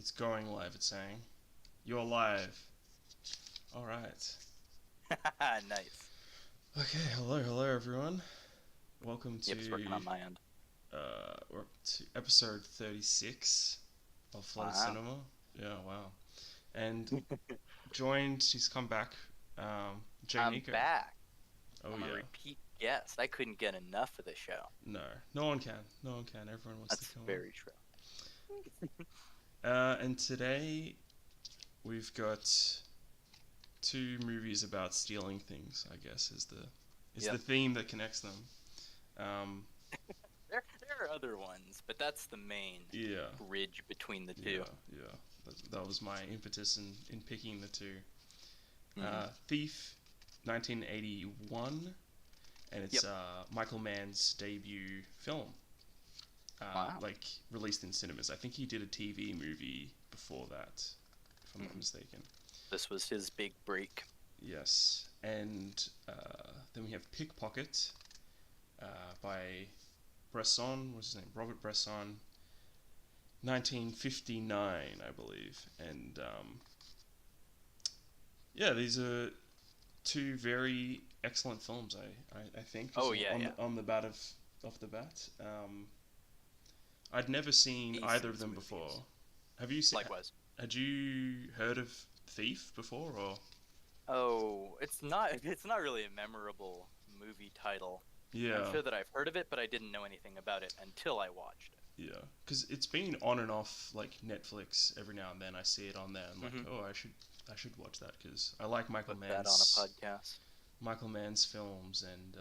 It's going live, it's saying. You're live. Alright. Nice. Okay, hello everyone. Welcome Yep, it's working on my end. we're up to episode 36 of Flooded Wow. Cinema. Yeah, wow. And she's come back, Jay I'm Nico. back. Oh I'm a yeah. repeat guest. I couldn't get enough of the show. No, no one can. No one can. Everyone wants to That's come very true. on. And today we've got two movies about stealing things, I guess, is the Yep. theme that connects them. Um, There are other ones, but that's the main yeah, bridge between the two. yeah. That was my impetus in picking the two. Hmm. Thief, 1981, and it's Yep. Michael Mann's debut film, Wow. like released in cinemas. I think he did a TV movie before that, if I'm not Hmm. mistaken. This was his big break. Yes, and then we have Pickpocket by Bresson. What's his name? Robert Bresson. 1959, I believe, and yeah, these are two very excellent films. I think just Oh yeah, yeah. on the bat of off the bat. I'd never seen either of Aces them before. movies. Have you seen? Likewise. Had you heard of Thief before, or? Oh, it's not really a memorable movie title. I'm Yeah, sure that I've heard of it, but I didn't know anything about it until I watched it. yeah, because it's been on and off like Netflix every now and then. I see it on there. I'm like, Hmm. oh, I should watch that because I like Put that on a podcast. Michael Mann's films, and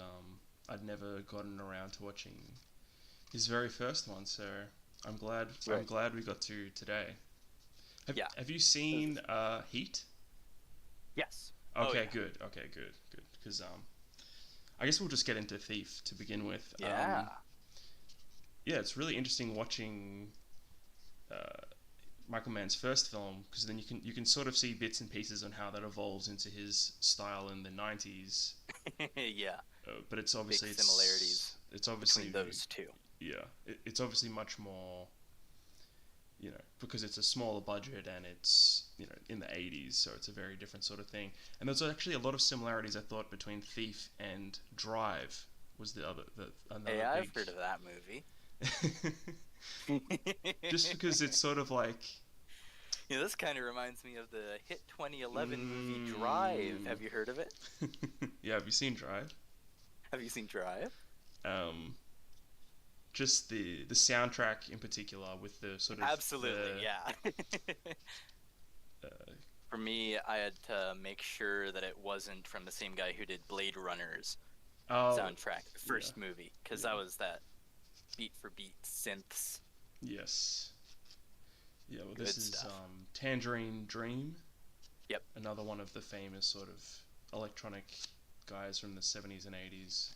I'd never gotten around to watching his very first one. So I'm Right. glad we got to today. Yeah. Have you seen Heat? Yes. Oh Okay, yeah. good. Okay, good, good. Because I guess we'll just get into Thief to begin with. Yeah. Yeah, it's really interesting watching uh, Michael Mann's first film because then you can sort of see bits and pieces on how that evolves into his style in the '90s. Yeah. But it's Big obviously similarities it's obviously between those two. yeah it's obviously much more, because it's a smaller budget and it's in the '80s, so it's a very different sort of thing. And there's actually a lot of similarities I thought between Thief and Drive was the Hey, another I've big heard of that movie. just because it's sort of like This kind of reminds me of the hit 2011 movie Drive. mm, Have you heard of it? yeah, have you seen Drive? Have you seen Drive? um just the soundtrack in particular with the sort of Absolutely, yeah. uh, For me, I had to make sure that it wasn't from the same guy who did Blade Runner's oh soundtrack, the yeah, first movie, because yeah, that was that beat for beat synths. yes. Yeah, well, this Good is stuff. Tangerine Dream, Yep. another one of the famous sort of electronic guys from the 70s and 80s.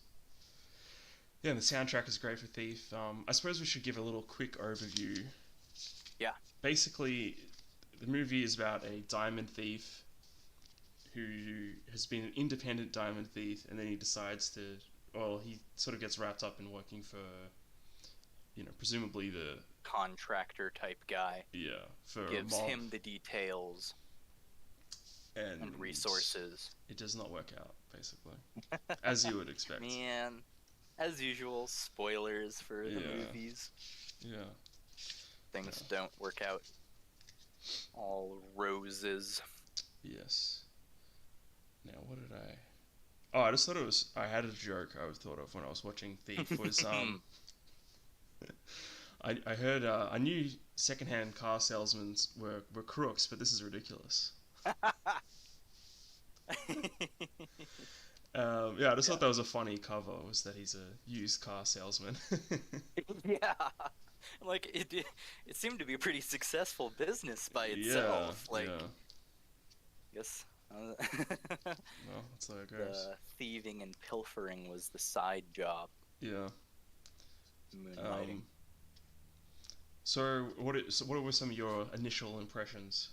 Yeah, and the soundtrack is great for Thief. I suppose we should give a little quick overview. Yeah. Basically, the movie is about a diamond thief who has been an independent diamond thief, and then he decides to, well, he sort of gets wrapped up in working for, presumably the, Contractor type guy. yeah, for a Gives mob, him the details and and resources. it does not work out, basically, as you would expect. Man, as usual, spoilers for the Yeah, movies. yeah, Things yeah, don't work out all roses. yes. Now, what did I? Oh, I just thought it was. I had a joke I thought of when I was watching Thief. Was I heard I knew secondhand car salesmen were crooks, but this is ridiculous. Yeah, I just Yeah. thought that was a funny cover. Was that he's a used car salesman? Yeah. Like it seemed to be a pretty successful business by Yeah, itself. yeah. I guess Well, that's how it goes. the thieving and pilfering was the side job, Yeah. moonlighting. Um. So what were some of your initial impressions?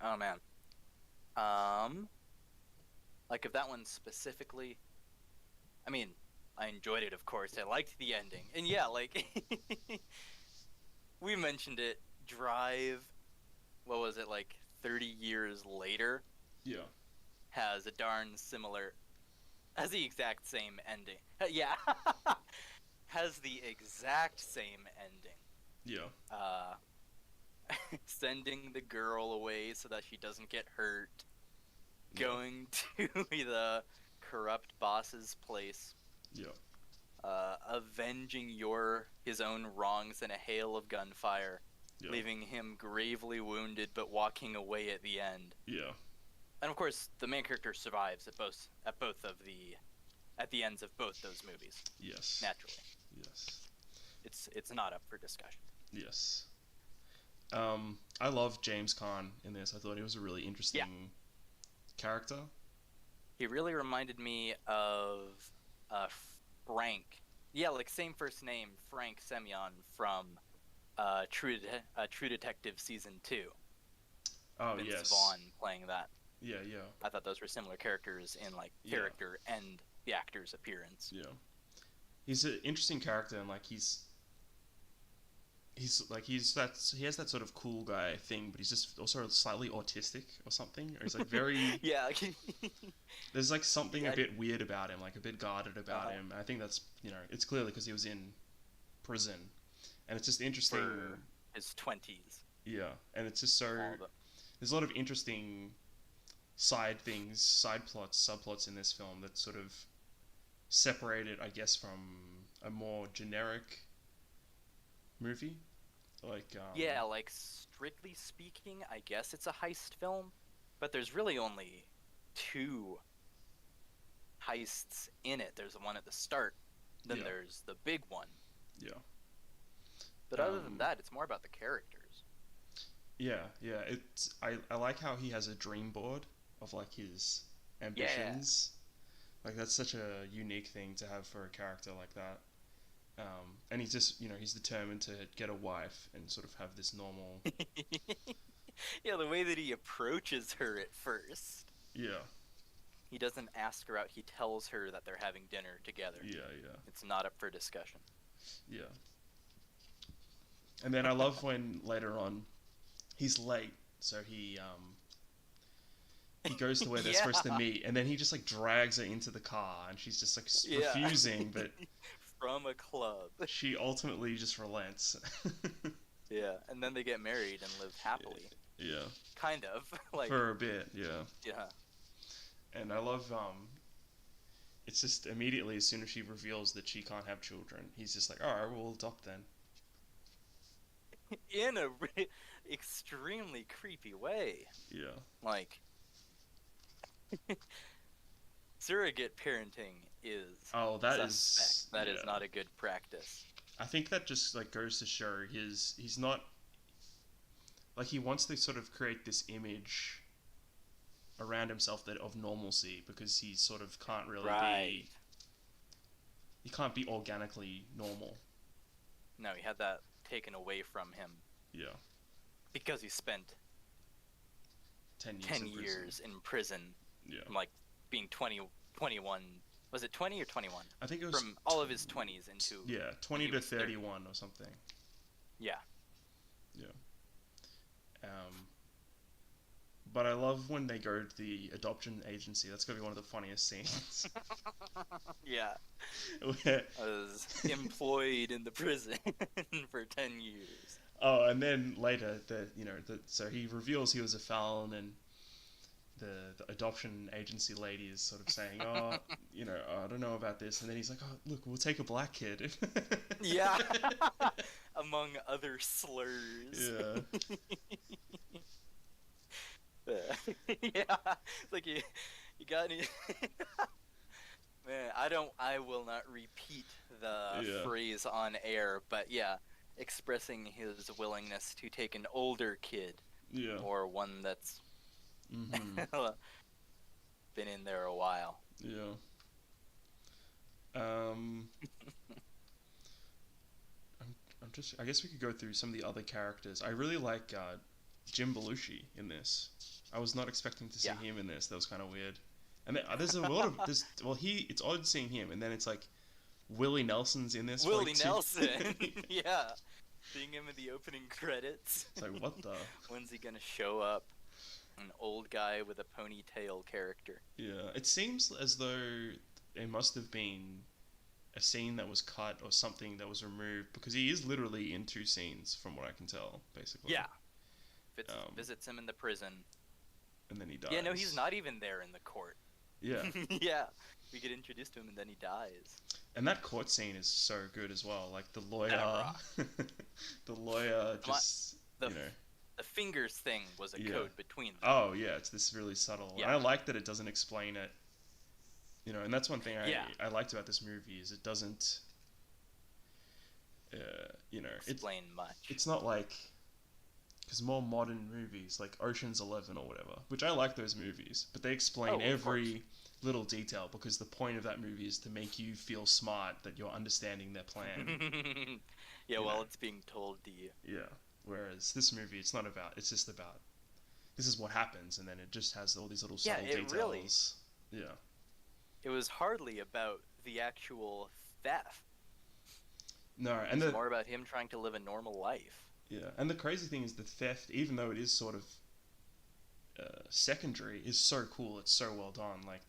Oh man. Um, like of that one specifically, I mean, I enjoyed it, of course. I liked the ending. And yeah, like we mentioned it Drive, what was it, like 30 years later, Yeah. has a darn similar, has the exact same ending. Yeah, has the exact same ending. Yeah. Uh, Sending the girl away so that she doesn't get hurt, Yeah. going to the corrupt boss's place, Yeah. avenging his own wrongs in a hail of gunfire, Yeah. leaving him gravely wounded but walking away at the end. Yeah. And of course, the main character survives at the ends of both those movies. Yes. Naturally, Yes. it's not up for discussion. Yes. I love James Caan in this. I thought he was a really interesting character. He really reminded me of Frank. Yeah, like same first name, Frank Semyon from True Detective Season 2. Oh, Vince yes. Vaughn playing that. Yeah, yeah. I thought those were similar characters in like character and the actor's appearance. Yeah. He's an interesting character, and like he has that sort of cool guy thing, but he's just also slightly autistic or something, or he's like very Yeah. there's like something a bit weird about him, like a bit guarded about him. I think that's, it's clearly because he was in prison, and it's just interesting For his 20s. Yeah, and it's just so there's a lot of interesting side things, side plots, subplots in this film that sort of separate it, I guess, from a more generic movie. Like yeah, like strictly speaking, I guess it's a heist film, but there's really only 2 heists in it. There's the one at the start, then there's the big one. Yeah. But other than that, it's more about the characters. Yeah, yeah. I like how he has a dream board of like his ambitions. Like that's such a unique thing to have for a character like that. And he's just, he's determined to get a wife and sort of have this normal. Yeah, the way that he approaches her at first. Yeah. He doesn't ask her out, he tells her that they're having dinner together. Yeah, yeah. It's not up for discussion. Yeah. And then I love when later on he's late, so he goes to where they're supposed to meet, and then he just like drags her into the car, and she's just like refusing, but from a club. She ultimately just relents. Yeah, and then they get married and live happily. Yeah. Kind of. Like for a bit, yeah. Yeah. And I love it's just immediately as soon as she reveals that she can't have children, he's just like, alright, we'll adopt then. In a extremely creepy way. Yeah. Like surrogate parenting is suspect. That is not a good practice. I think that just like goes to show he's not like, he wants to sort of create this image around himself that of normalcy, because he sort of can't really be, he can't be organically normal. No, he had that taken away from him. Yeah. Because he spent 10 years in prison. Yeah. From like being 21. Was it 20 or 21? I think it was from all of his 20s into 20 to 31 or something. Yeah. Yeah. But I love when they go to the adoption agency. That's gonna be one of the funniest scenes. Yeah. Where... I was employed in the prison for 10 years. Oh, and then later, so he reveals he was a felon, and the adoption agency lady is sort of saying, oh, I don't know about this. And then he's like, oh, look, we'll take a black kid. Yeah. Among other slurs. Yeah. Yeah. It's like you got any... Man, I will not repeat the phrase on air, but yeah, expressing his willingness to take an older kid. Yeah. Or one that's mm-hmm. been in there a while. Yeah. I guess we could go through some of the other characters. I really like Jim Belushi in this. I was not expecting to see him in this. That was kind of weird. And then, there's a lot of it's odd seeing him, and then it's like Willie Nelson's in this. Willie Nelson, yeah. Seeing him in the opening credits. It's like, what the? When's he gonna show up? An old guy with a ponytail character. Yeah, it seems as though it must have been a scene that was cut or something that was removed because he is literally in two scenes from what I can tell, basically. Yeah. Visits him in the prison. And then he dies. Yeah, no, he's not even there in the court. Yeah. Yeah. We get introduced to him and then he dies. And that court scene is so good as well. Like the lawyer, the lawyer just, you know. The fingers thing was a code between them. Oh yeah, it's this really subtle. Yeah. And I like that it doesn't explain it. You know, and that's one thing I liked about this movie is it doesn't, you know, explain much. It's not like, because more modern movies like Ocean's 11 or whatever, which I like those movies, but they explain every little detail because the point of that movie is to make you feel smart that you're understanding their plan. Well, it's being told to you. Yeah. Whereas this movie, it's not about. It's just about. This is what happens, and then it just has all these little subtle details. Really, yeah. It was hardly about the actual theft. No, and it's more about him trying to live a normal life. Yeah, and the crazy thing is the theft, even though it is sort of secondary, is so cool. It's so well done. Like,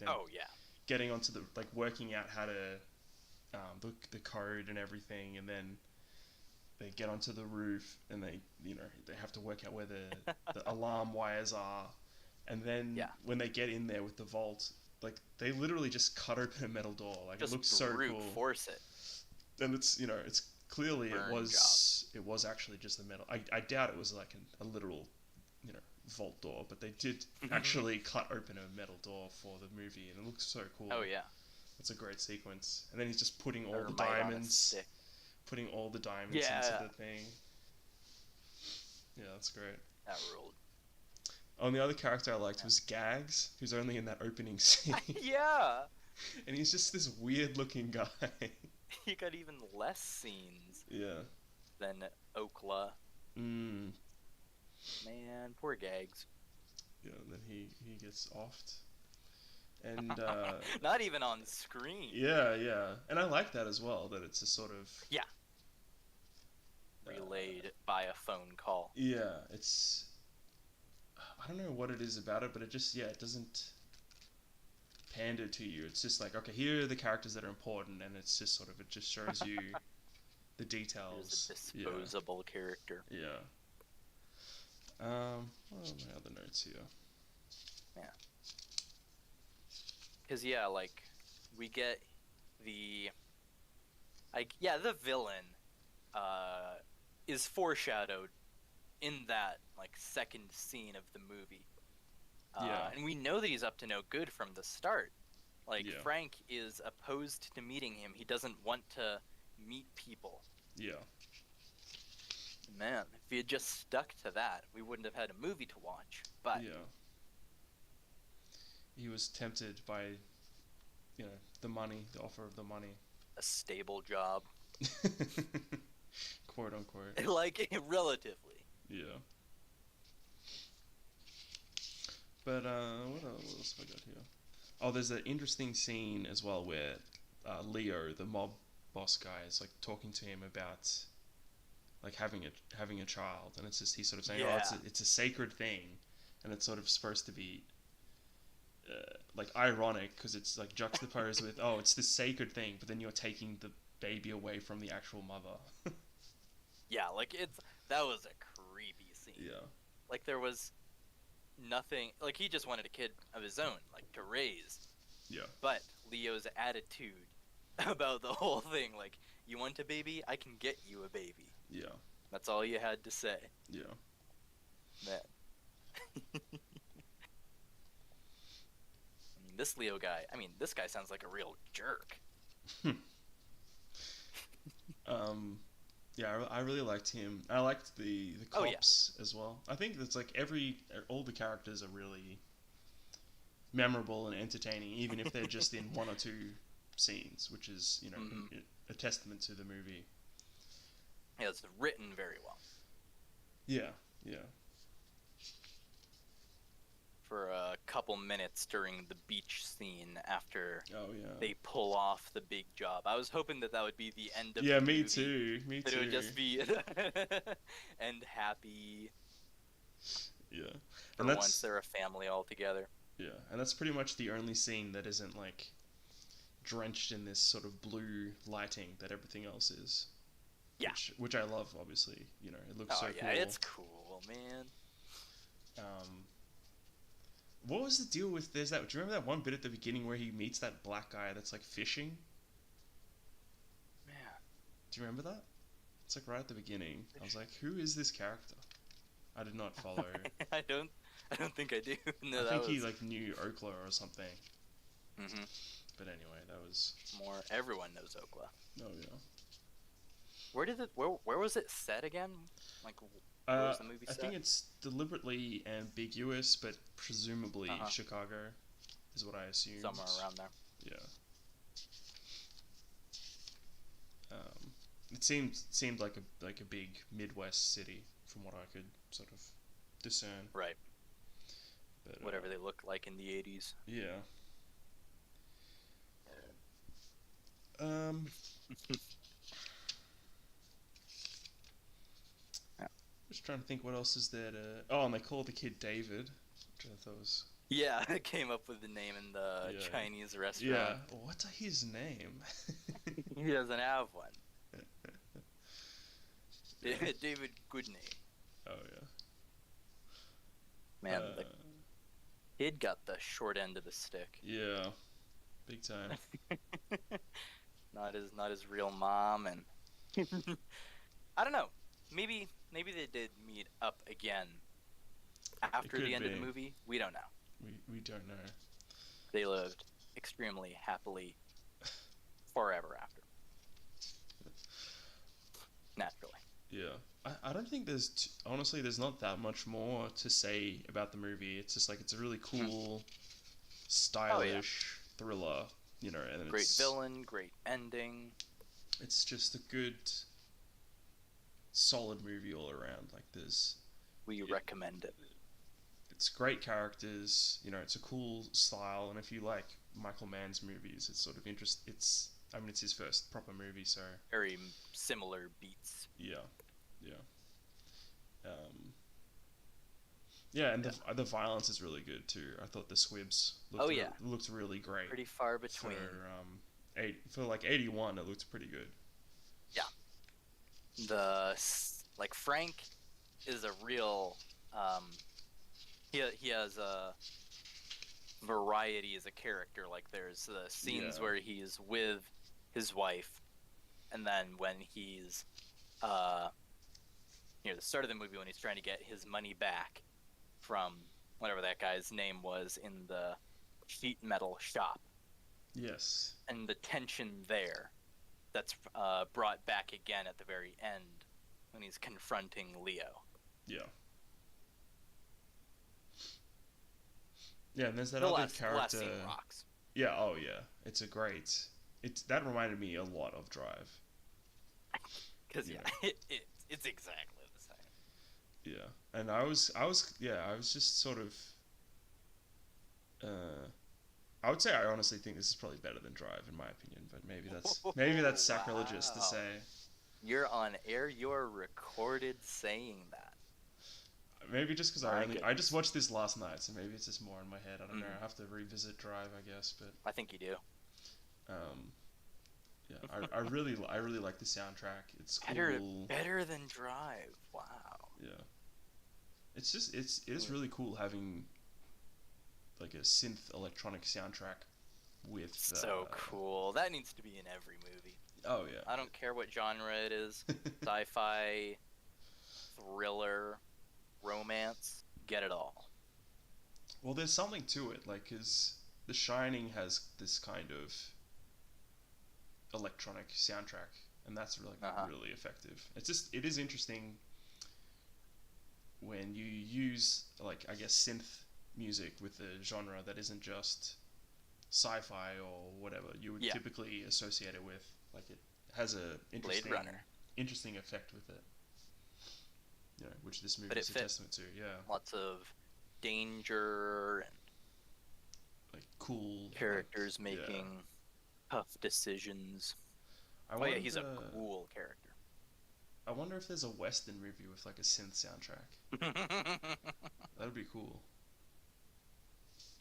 getting onto the working out how to the code and everything, and then they get onto the roof and they have to work out where the alarm wires are, and then when they get in there with the vault, like they literally just cut open a metal door. Like just it looks so cool. Force it. And it's it's clearly it was actually just the metal. I doubt it was like a literal vault door, but they did actually cut open a metal door for the movie, and it looks so cool. Oh yeah, it's a great sequence. And then he's just putting all the diamonds. Putting all the diamonds into the thing. Yeah, that's great. That ruled. Oh, and the other character I liked was Gags, who's only in that opening scene. Yeah! And he's just this weird-looking guy. He got even less scenes. Yeah. Than Okla. Man, poor Gags. Yeah, and then he gets offed. And not even on screen. Yeah. And I like that as well, that it's a sort of relayed by a phone call. Yeah, it's I don't know what it is about it, but it just it doesn't pander to you. It's just like, okay, here are the characters that are important, and it's just sort of, it just shows you the details. Here's a disposable character. Yeah. What are my other notes here? Yeah. Because we get the villain is foreshadowed in that second scene of the movie. And we know that he's up to no good from the start. Frank is opposed to meeting him. He doesn't want to meet people. Yeah. Man, if he had just stuck to that, we wouldn't have had a movie to watch. But he was tempted by, the money, the offer of the money. A stable job. Quote unquote. Relatively. Yeah. But, what else have I got here? Oh, there's an interesting scene as well where Leo, the mob boss guy, is talking to him about having a child, and it's just he's sort of saying, it's a sacred thing, and it's sort of supposed to be ironic because it's juxtaposed with it's this sacred thing, but then you're taking the baby away from the actual mother. That was a creepy scene. Yeah. There was nothing, he just wanted a kid of his own, to raise. Yeah. But Leo's attitude about the whole thing, you want a baby? I can get you a baby. Yeah. That's all you had to say. Yeah. Man. This Leo guy, this guy sounds like a real jerk. Yeah, I really liked him. I liked the cops as well. I think it's all the characters are really memorable and entertaining, even if they're just in one or two scenes, which is, a testament to the movie. Yeah, it's written very well. Yeah. For a couple minutes during the beach scene after Oh yeah. they pull off the big job. I was hoping that would be the end of Yeah, the me movie. too. Me That it would too. just be end happy. Yeah. For And once, that's they're a family all together. yeah, and that's pretty much the only scene that isn't like drenched in this sort of blue lighting that everything else is. Yeah. Which I love, obviously. You know, it looks Oh so yeah, cool. it's cool, man. Um, what was the deal with there's that? Do you remember that one bit at the beginning where he meets that black guy that's like fishing? Man, Do you remember that? It's like right at the beginning. I was like, who is this character? I did not follow. I don't think I do. No, I that think was he like knew Okla or something. hmm But anyway, that was. more. Everyone knows Okla. Oh yeah. Where was it set again? Like, where was the movie I set? think it's deliberately ambiguous, but presumably Chicago is what I assume. Somewhere around there. Yeah. It seemed like a big Midwest city from what I could sort of discern. Right. But, Whatever they looked like in the 80s. Yeah. Um. Just trying to think what else is there to. Oh, and they call the kid David, which I thought was. Yeah, I came up with the name in the Yeah. Chinese restaurant. Yeah. What's his name? He doesn't have one. David Goodney. Oh yeah. Man, the kid got the short end of the stick. Yeah. Big time. Not his real mom, and I don't know. Maybe they did meet up again after could the end of the be. movie. We don't know. We don't know. They lived extremely happily forever after. Naturally. Yeah. I don't think honestly there's not that much more to say about the movie. It's just like it's a really cool, stylish thriller, you know, and Great it's villain, great ending. It's just a good, solid movie all around. Like We recommend it. it's great characters, you know, it's a cool style, and if you like Michael Mann's movies, it's sort of it's his first proper movie, so Very similar beats. yeah. Yeah, and the violence is really good too. I thought the squibs looked really great. Pretty far between. For like 81, it looked pretty good. Yeah. Frank is a real he has a variety as a character. Like there's the scenes where he's with his wife, and then when he's near the start of the movie when he's trying to get his money back from whatever that guy's name was in the sheet metal shop. Yes. And the tension there that's brought back again at the very end when he's confronting Leo. Yeah. Yeah, and there's that other character. Last scene rocks. Yeah, oh yeah. It's a great... That reminded me a lot of Drive. Because it's exactly the same. Yeah, and I was just sort of, I would say I honestly think this is probably better than Drive in my opinion, but maybe that's sacrilegious to say. You're on air. You're recorded saying that. Maybe just because I just watched this last night, so maybe it's just more in my head. I don't know. I have to revisit Drive, I guess, but I think you do. Yeah, I really like the soundtrack. It's cool. Better than Drive. Wow. Yeah. It's just it is really cool having like a synth electronic soundtrack with so cool. That needs to be in every movie. Oh yeah. I don't care what genre it is. Sci-fi, thriller, romance, get it all. Well, there's something to it, like, 'cause The Shining has this kind of electronic soundtrack, and that's really effective. It is interesting when you use, like, I guess synth music with a genre that isn't just sci-fi or whatever you would typically associate it with. Like, it has a interesting effect with it. You know, which this movie is a testament to. Yeah. Lots of danger and like cool Characters like, yeah. making tough decisions. I Oh yeah, he's a wonder. cool character. I wonder if there's a Western movie with like a synth soundtrack. That'd be cool.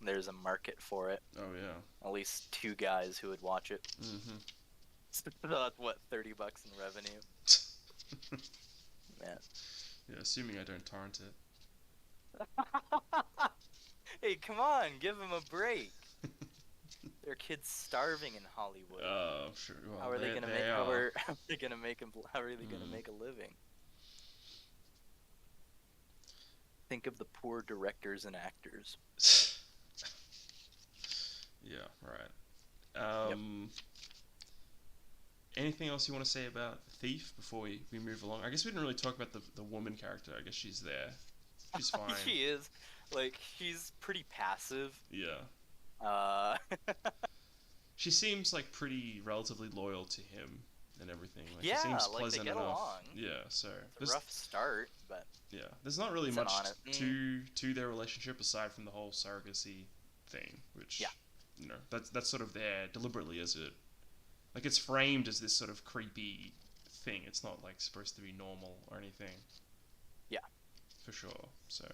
There's a market for it. Oh yeah. At least 2 guys who would watch it. Mm-hmm. That's what, $30 in revenue? Man. Yeah, assuming I don't torrent it. Hey, come on, give him a break. There are kids starving in Hollywood. Oh, sure. Well, How are they gonna make? are. How are they gonna make him? How are they gonna make a living? Think of the poor directors and actors. Yeah, right. Yep. Anything else you want to say about Thief before we move along? I guess we didn't really talk about the woman character. I guess she's there. She's fine. She is. Like, she's pretty passive. Yeah. She seems like pretty relatively loyal to him and everything. Like, yeah, she seems like pleasant they get enough. along. Yeah, so It's a rough start, but yeah, there's not really it's much an to their relationship aside from the whole surrogacy thing, which you know, that's sort of there deliberately as a like it's framed as this sort of creepy thing. It's not like supposed to be normal or anything. Yeah, for sure. So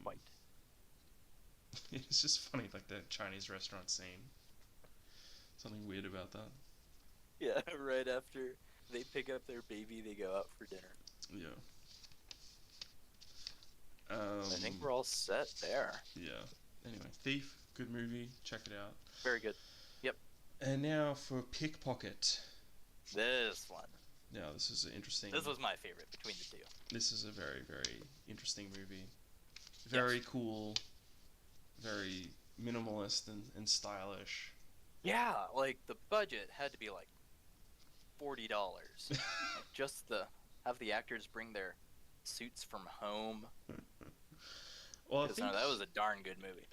quite. it's just funny, like the Chinese restaurant scene. Something weird about that. Yeah, right after they pick up their baby, they go out for dinner. Yeah. I think we're all set there. Yeah. Anyway, Thief, good movie. Check it out. Very good. Yep. And now for Pickpocket. This one. Now, this is an interesting. This was my favorite between the two. This is a very, very interesting movie. Very cool. Very minimalist and stylish. Yeah, like the budget had to be like $40. Like, just have the actors bring their suits from home. Well, I think no, that was a darn good movie.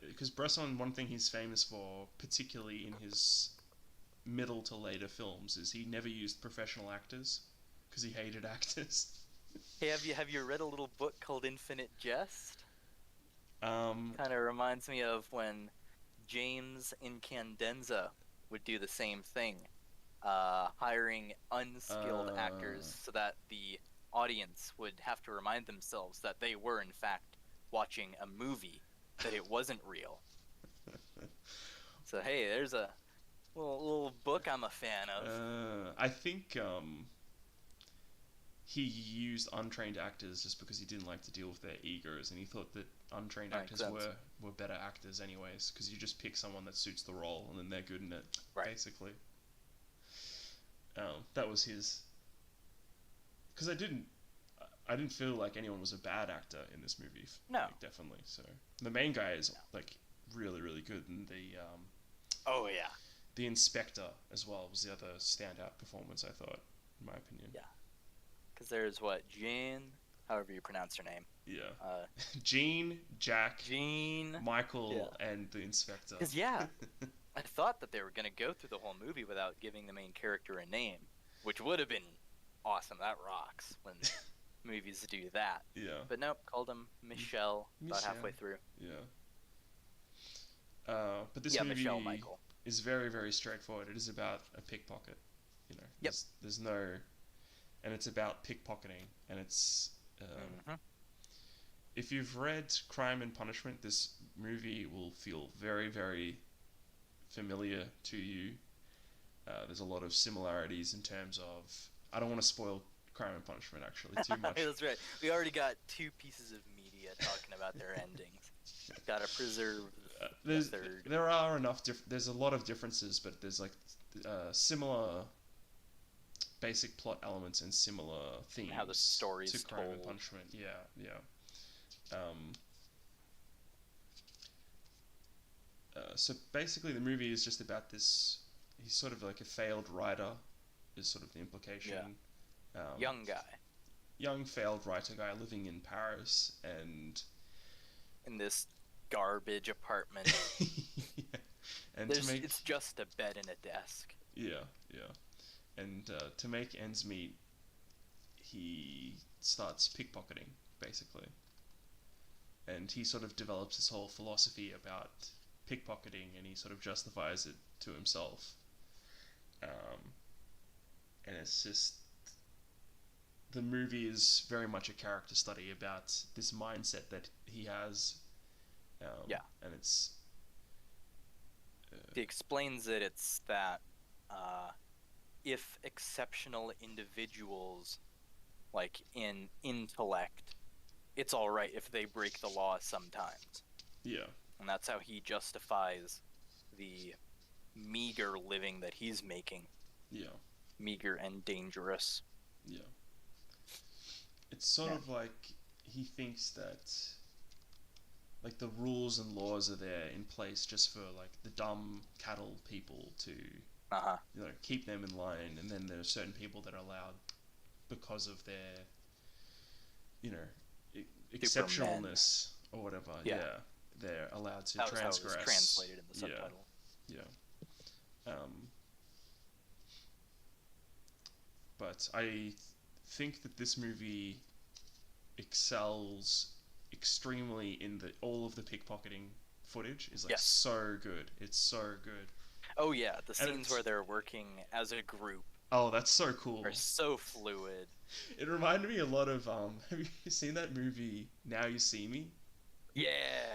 Because Bresson, one thing he's famous for, particularly in his middle to later films, is he never used professional actors because he hated actors. Hey, have you read a little book called Infinite Jest? Kind of reminds me of when James Incandenza would do the same thing, hiring unskilled actors so that the audience would have to remind themselves that they were in fact watching a movie, that it wasn't real. So hey, there's a little book I'm a fan of. I think he used untrained actors just because he didn't like to deal with their egos, and he thought that untrained actors were better actors anyways, because you just pick someone that suits the role and then they're good in it, basically. That was his. Because I didn't feel like anyone was a bad actor in this movie. No, like, definitely. So the main guy is like really, really good, and the oh yeah, the inspector as well was the other standout performance, I thought, in my opinion. Yeah. Because there's Jean, however you pronounce her name. Yeah. Jean, Jack, Michael, and the inspector. Because I thought that they were gonna go through the whole movie without giving the main character a name, which would have been awesome. That rocks when movies do that. Yeah. But nope, called him Michelle about halfway through. Yeah. But this movie Michelle Michael is very, very straightforward. It is about a pickpocket. You know. There's no. And it's about pickpocketing, and it's if you've read Crime and Punishment, this movie will feel very, very familiar to you. There's a lot of similarities in terms of. I don't want to spoil Crime and Punishment actually too much. That's right. We already got 2 pieces of media talking about their endings. Gotta preserve the third. There are enough. There's a lot of differences, but there's like similar. Basic plot elements and similar themes. How the story's to Crime told. and Punishment. Yeah. So basically, the movie is just about this. He's sort of like a failed writer, is sort of the implication. Yeah. Young failed writer guy living in Paris, and in this garbage apartment. Yeah. And it's just a bed and a desk. Yeah. And to make ends meet, he starts pickpocketing, basically. and he sort of develops this whole philosophy about pickpocketing, and he sort of justifies it to himself. Um, and it's just the movie is very much a character study about this mindset that he has, Yeah. and it's He explains that it's that uh, if exceptional individuals, like in intellect, it's all right if they break the law sometimes. yeah, And that's how he justifies the meager living that he's making. yeah, Meager and dangerous. yeah. It's sort of like he thinks that like the rules and laws are there in place just for like the dumb cattle people to Uh-huh. keep them in line, and then there are certain people that are allowed because of their exceptionalness or whatever. Yeah. They're allowed to That was transgress. how it was translated in the subtitle. But I think that this movie excels extremely in the all of the pickpocketing footage is like so good. It's so good. Oh yeah, the scenes where they're working as a group. Oh, that's so cool. Are so fluid. It reminded me a lot of have you seen that movie Now You See Me? Yeah.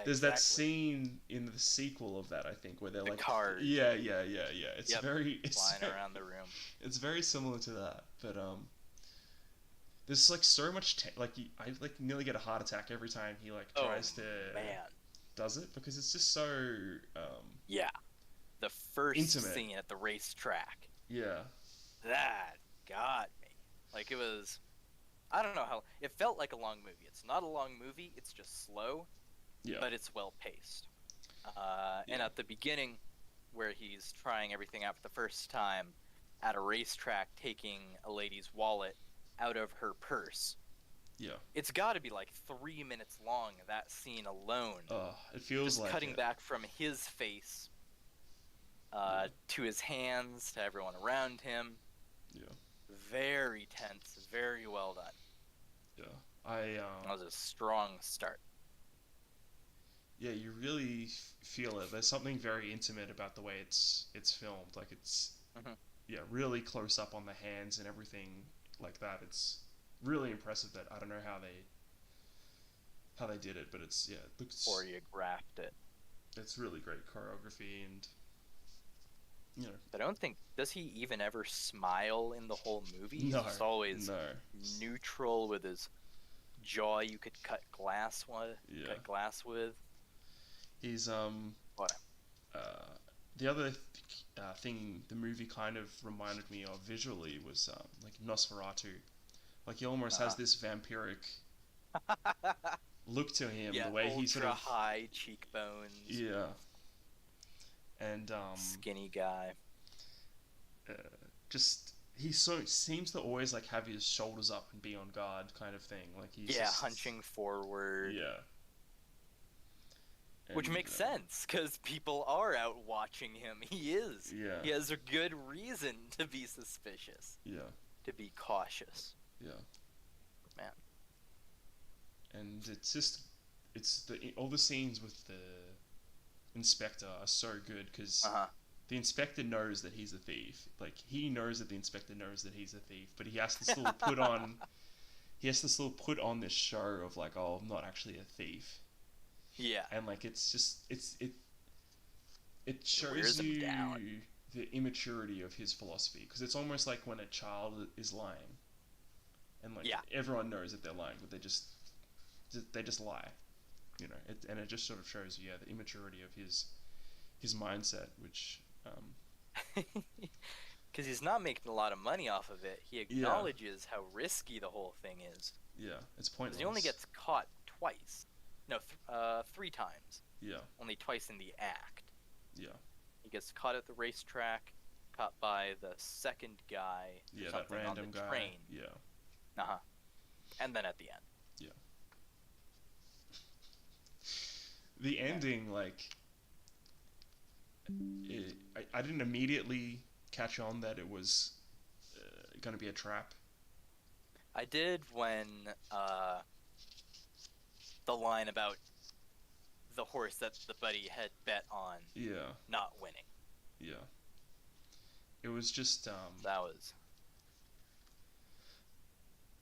There's that scene in the sequel of that, I think, where they're the like card. Yeah. It's flying around the room. It's very similar to that, but there's like so much I like nearly get a heart attack every time he like tries to does it, because it's just so yeah. The first intimate scene at the racetrack. Yeah. That got me. Like, it was, I don't know how, it felt like a long movie. It's not a long movie, it's just slow, but it's well paced. And at the beginning, where he's trying everything out for the first time at a racetrack, taking a lady's wallet out of her purse. Yeah. It's got to be like 3 minutes long, that scene alone. It feels just like cutting back from his face to his hands, to everyone around him. Yeah. Very tense, very well done. Yeah. That was a strong start. Yeah, you really feel it. There's something very intimate about the way it's filmed. Like it's really close up on the hands and everything like that. It's really impressive. That I don't know how they did it, but it looks choreographed it. It's really great choreography, and I don't think, does he even ever smile in the whole movie? No, he's just always neutral with his jaw. You could cut glass with. He's what? The other thing the movie kind of reminded me of visually was like Nosferatu. Like he almost has this vampiric look to him. The way he sort of high cheekbones. Yeah. And skinny guy. Just he seems to always like have his shoulders up and be on guard, kind of thing. Like he's hunching forward. Yeah. And, which makes sense, because people are out watching him. He is. Yeah. He has a good reason to be suspicious. Yeah. To be cautious. Yeah. Man. And all the scenes with the inspector are so good, because the inspector knows that he's a thief. Like he knows that the inspector knows that he's a thief, but he has to still put on this show of like, oh, I'm not actually a thief. Yeah. And like it shows you the immaturity of his philosophy, because it's almost like when a child is lying, and like everyone knows that they're lying, but they just lie, and it just sort of shows you the immaturity of his mindset, which because he's not making a lot of money off of it. He acknowledges how risky the whole thing is. Yeah, it's pointless. He only gets caught twice. No, 3 times. Yeah. Only twice in the act. Yeah. He gets caught at the racetrack, caught by the second guy. Yeah, that random on the guy. Train. Yeah. And then at the end. Yeah. The ending, like, I didn't immediately catch on that it was going to be a trap. I did when the line about the horse that the buddy had bet on Yeah, not winning. yeah. It was just That was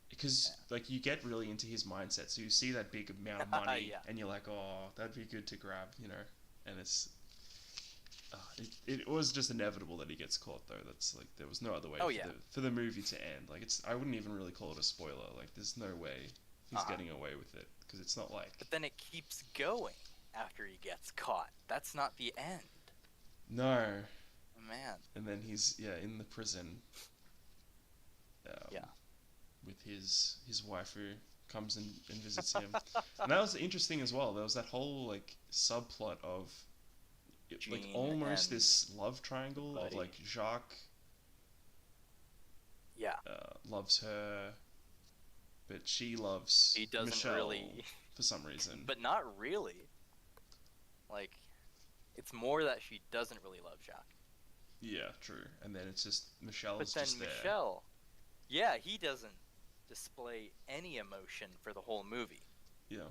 because like you get really into his mindset, so you see that big amount of money, yeah. and you're like, oh, that'd be good to grab, and it's. It was just inevitable that he gets caught, though. That's like there was no other way Oh for yeah. the movie to end. Like it's I wouldn't even really call it a spoiler. Like there's no way he's Uh-huh. getting away with it because it's not like But then it keeps going after he gets caught. That's not the end. no. Man. And then he's in the prison Yeah. with his wife who comes and visits him, and that was interesting as well. There was that whole like subplot of like Jean almost and this love triangle of Buddy. like Jacques Yeah. loves her, but she loves He doesn't Michelle really, for some reason. but not really. Like, it's more that she doesn't really love Jacques. Yeah, true. And then it's just Michelle's But then just there. Michelle, yeah, he doesn't display any emotion for the whole movie. Yeah,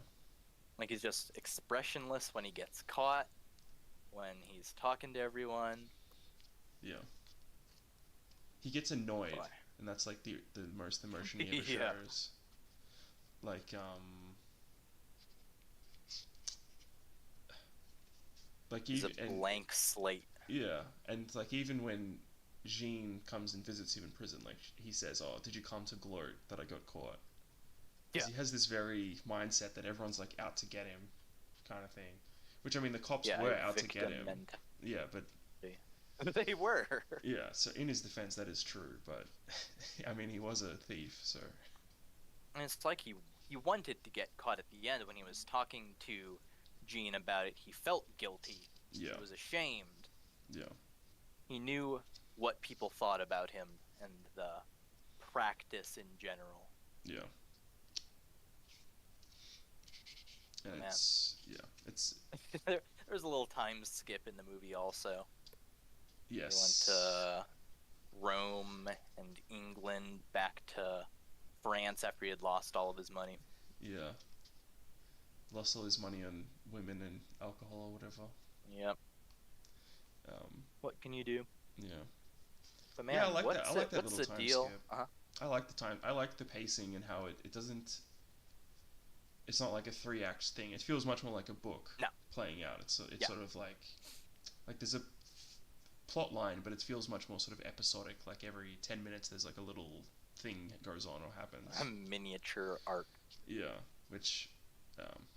Like, he's just expressionless when he gets caught, when he's talking to everyone. yeah. He gets annoyed, Boy. and that's like the most emotion he ever Yeah. shows. Like He's a even blank slate. yeah, and like even when Jean comes and visits him in prison, like he says, "Oh, did you come to gloat that I got caught?" Because Yeah. he has this very mindset that everyone's like out to get him, kind of thing. Which I mean, the cops Yeah, were out to get victim him. mentality. Yeah, but They were. yeah. So in his defense, that is true. But I mean, he was a thief, so And it's like he wanted to get caught at the end when he was talking to Jean about it. He felt guilty. yeah, He was ashamed. yeah, He knew what people thought about him and the practice in general. yeah. And Man. it's There's a little time skip in the movie also. yes, They went to Rome and England, back to France after he had lost all of his money. yeah. Lost all his money on women and alcohol or whatever. Yep. Um, What can you do? yeah. But man, Yeah, I like that. I like that what's little the time deal? skip. Uh-huh. I like the time. I like the pacing and how it doesn't. It's not like a 3 act thing. It feels much more like a book No. playing out. It's Yeah. sort of like there's a plot line, but it feels much more sort of episodic. Like every 10 minutes, there's like a little thing that goes on or happens. A miniature arc. Yeah, which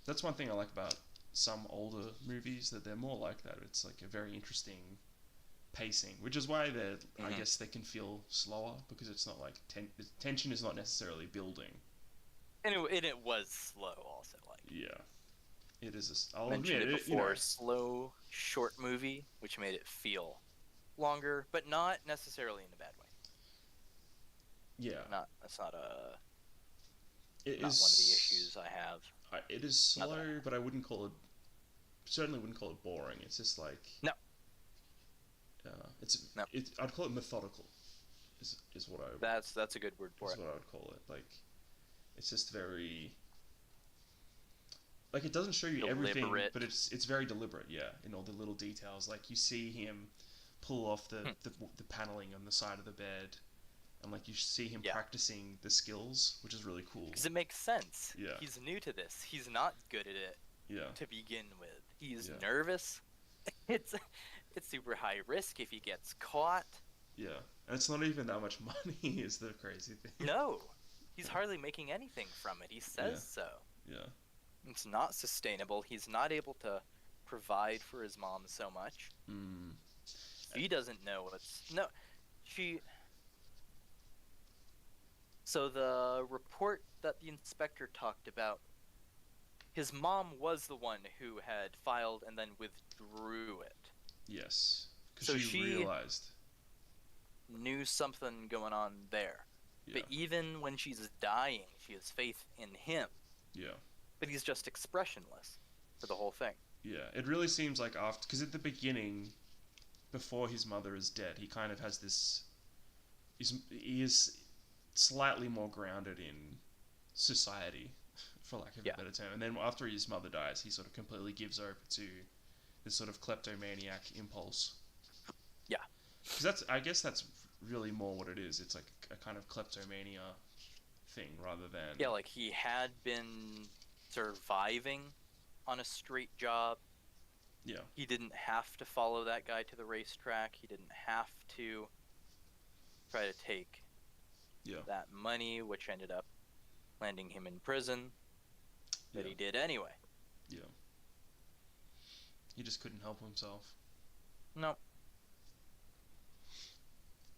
that's one thing I like about some older movies, that they're more like that. It's like a very interesting pacing, which is why I Mhm. guess they can feel slower, because it's not like tension is not necessarily building. And it was slow also. Like Yeah, it is. I'll mentioned admit it it. before, slow, short movie, which made it feel longer, but not necessarily in a bad way. Yeah, That's not it not is one of the issues I have. It is Not that slow, but I wouldn't call it. Certainly wouldn't call it boring. It's just like No. It's No. I'd call it methodical. Is what I. That's a good word for Is it. what I would call it. Like, it's just very. Like, it doesn't show you everything, Deliberate. but it's very deliberate. Yeah, in all the little details. Like, you see him pull off the paneling on the side of the bed, and like you see him Yeah. practicing the skills, which is really cool. Because it makes sense. Yeah. He's new to this. He's not good at it Yeah, to begin with. He's Yeah. nervous. It's super high risk if he gets caught. yeah, and it's not even that much money. Is the crazy thing. No, he's hardly making anything from it. He says Yeah. so. Yeah, It's not sustainable. He's not able to provide for his mom so much. mm, She doesn't know what's no. She. So the report that the inspector talked about, his mom was the one who had filed and then withdrew it. yes, because So she she- realized. Knew something going on there. Yeah, But even when she's dying, she has faith in him. yeah. But he's just expressionless for the whole thing. Yeah, it really seems like after, because at the beginning, before his mother is dead, he kind of has this. He is slightly more grounded in society, for lack of Yeah. a better term. And then after his mother dies, he sort of completely gives over to this sort of kleptomaniac impulse. Yeah. Because I guess that's really more what it is. It's like a kind of kleptomania thing rather than... Yeah, like he had been surviving on a straight job. Yeah. He didn't have to follow that guy to the racetrack. He didn't have to try to take that money, which ended up landing him in prison. But he did anyway. Yeah. He just couldn't help himself. No.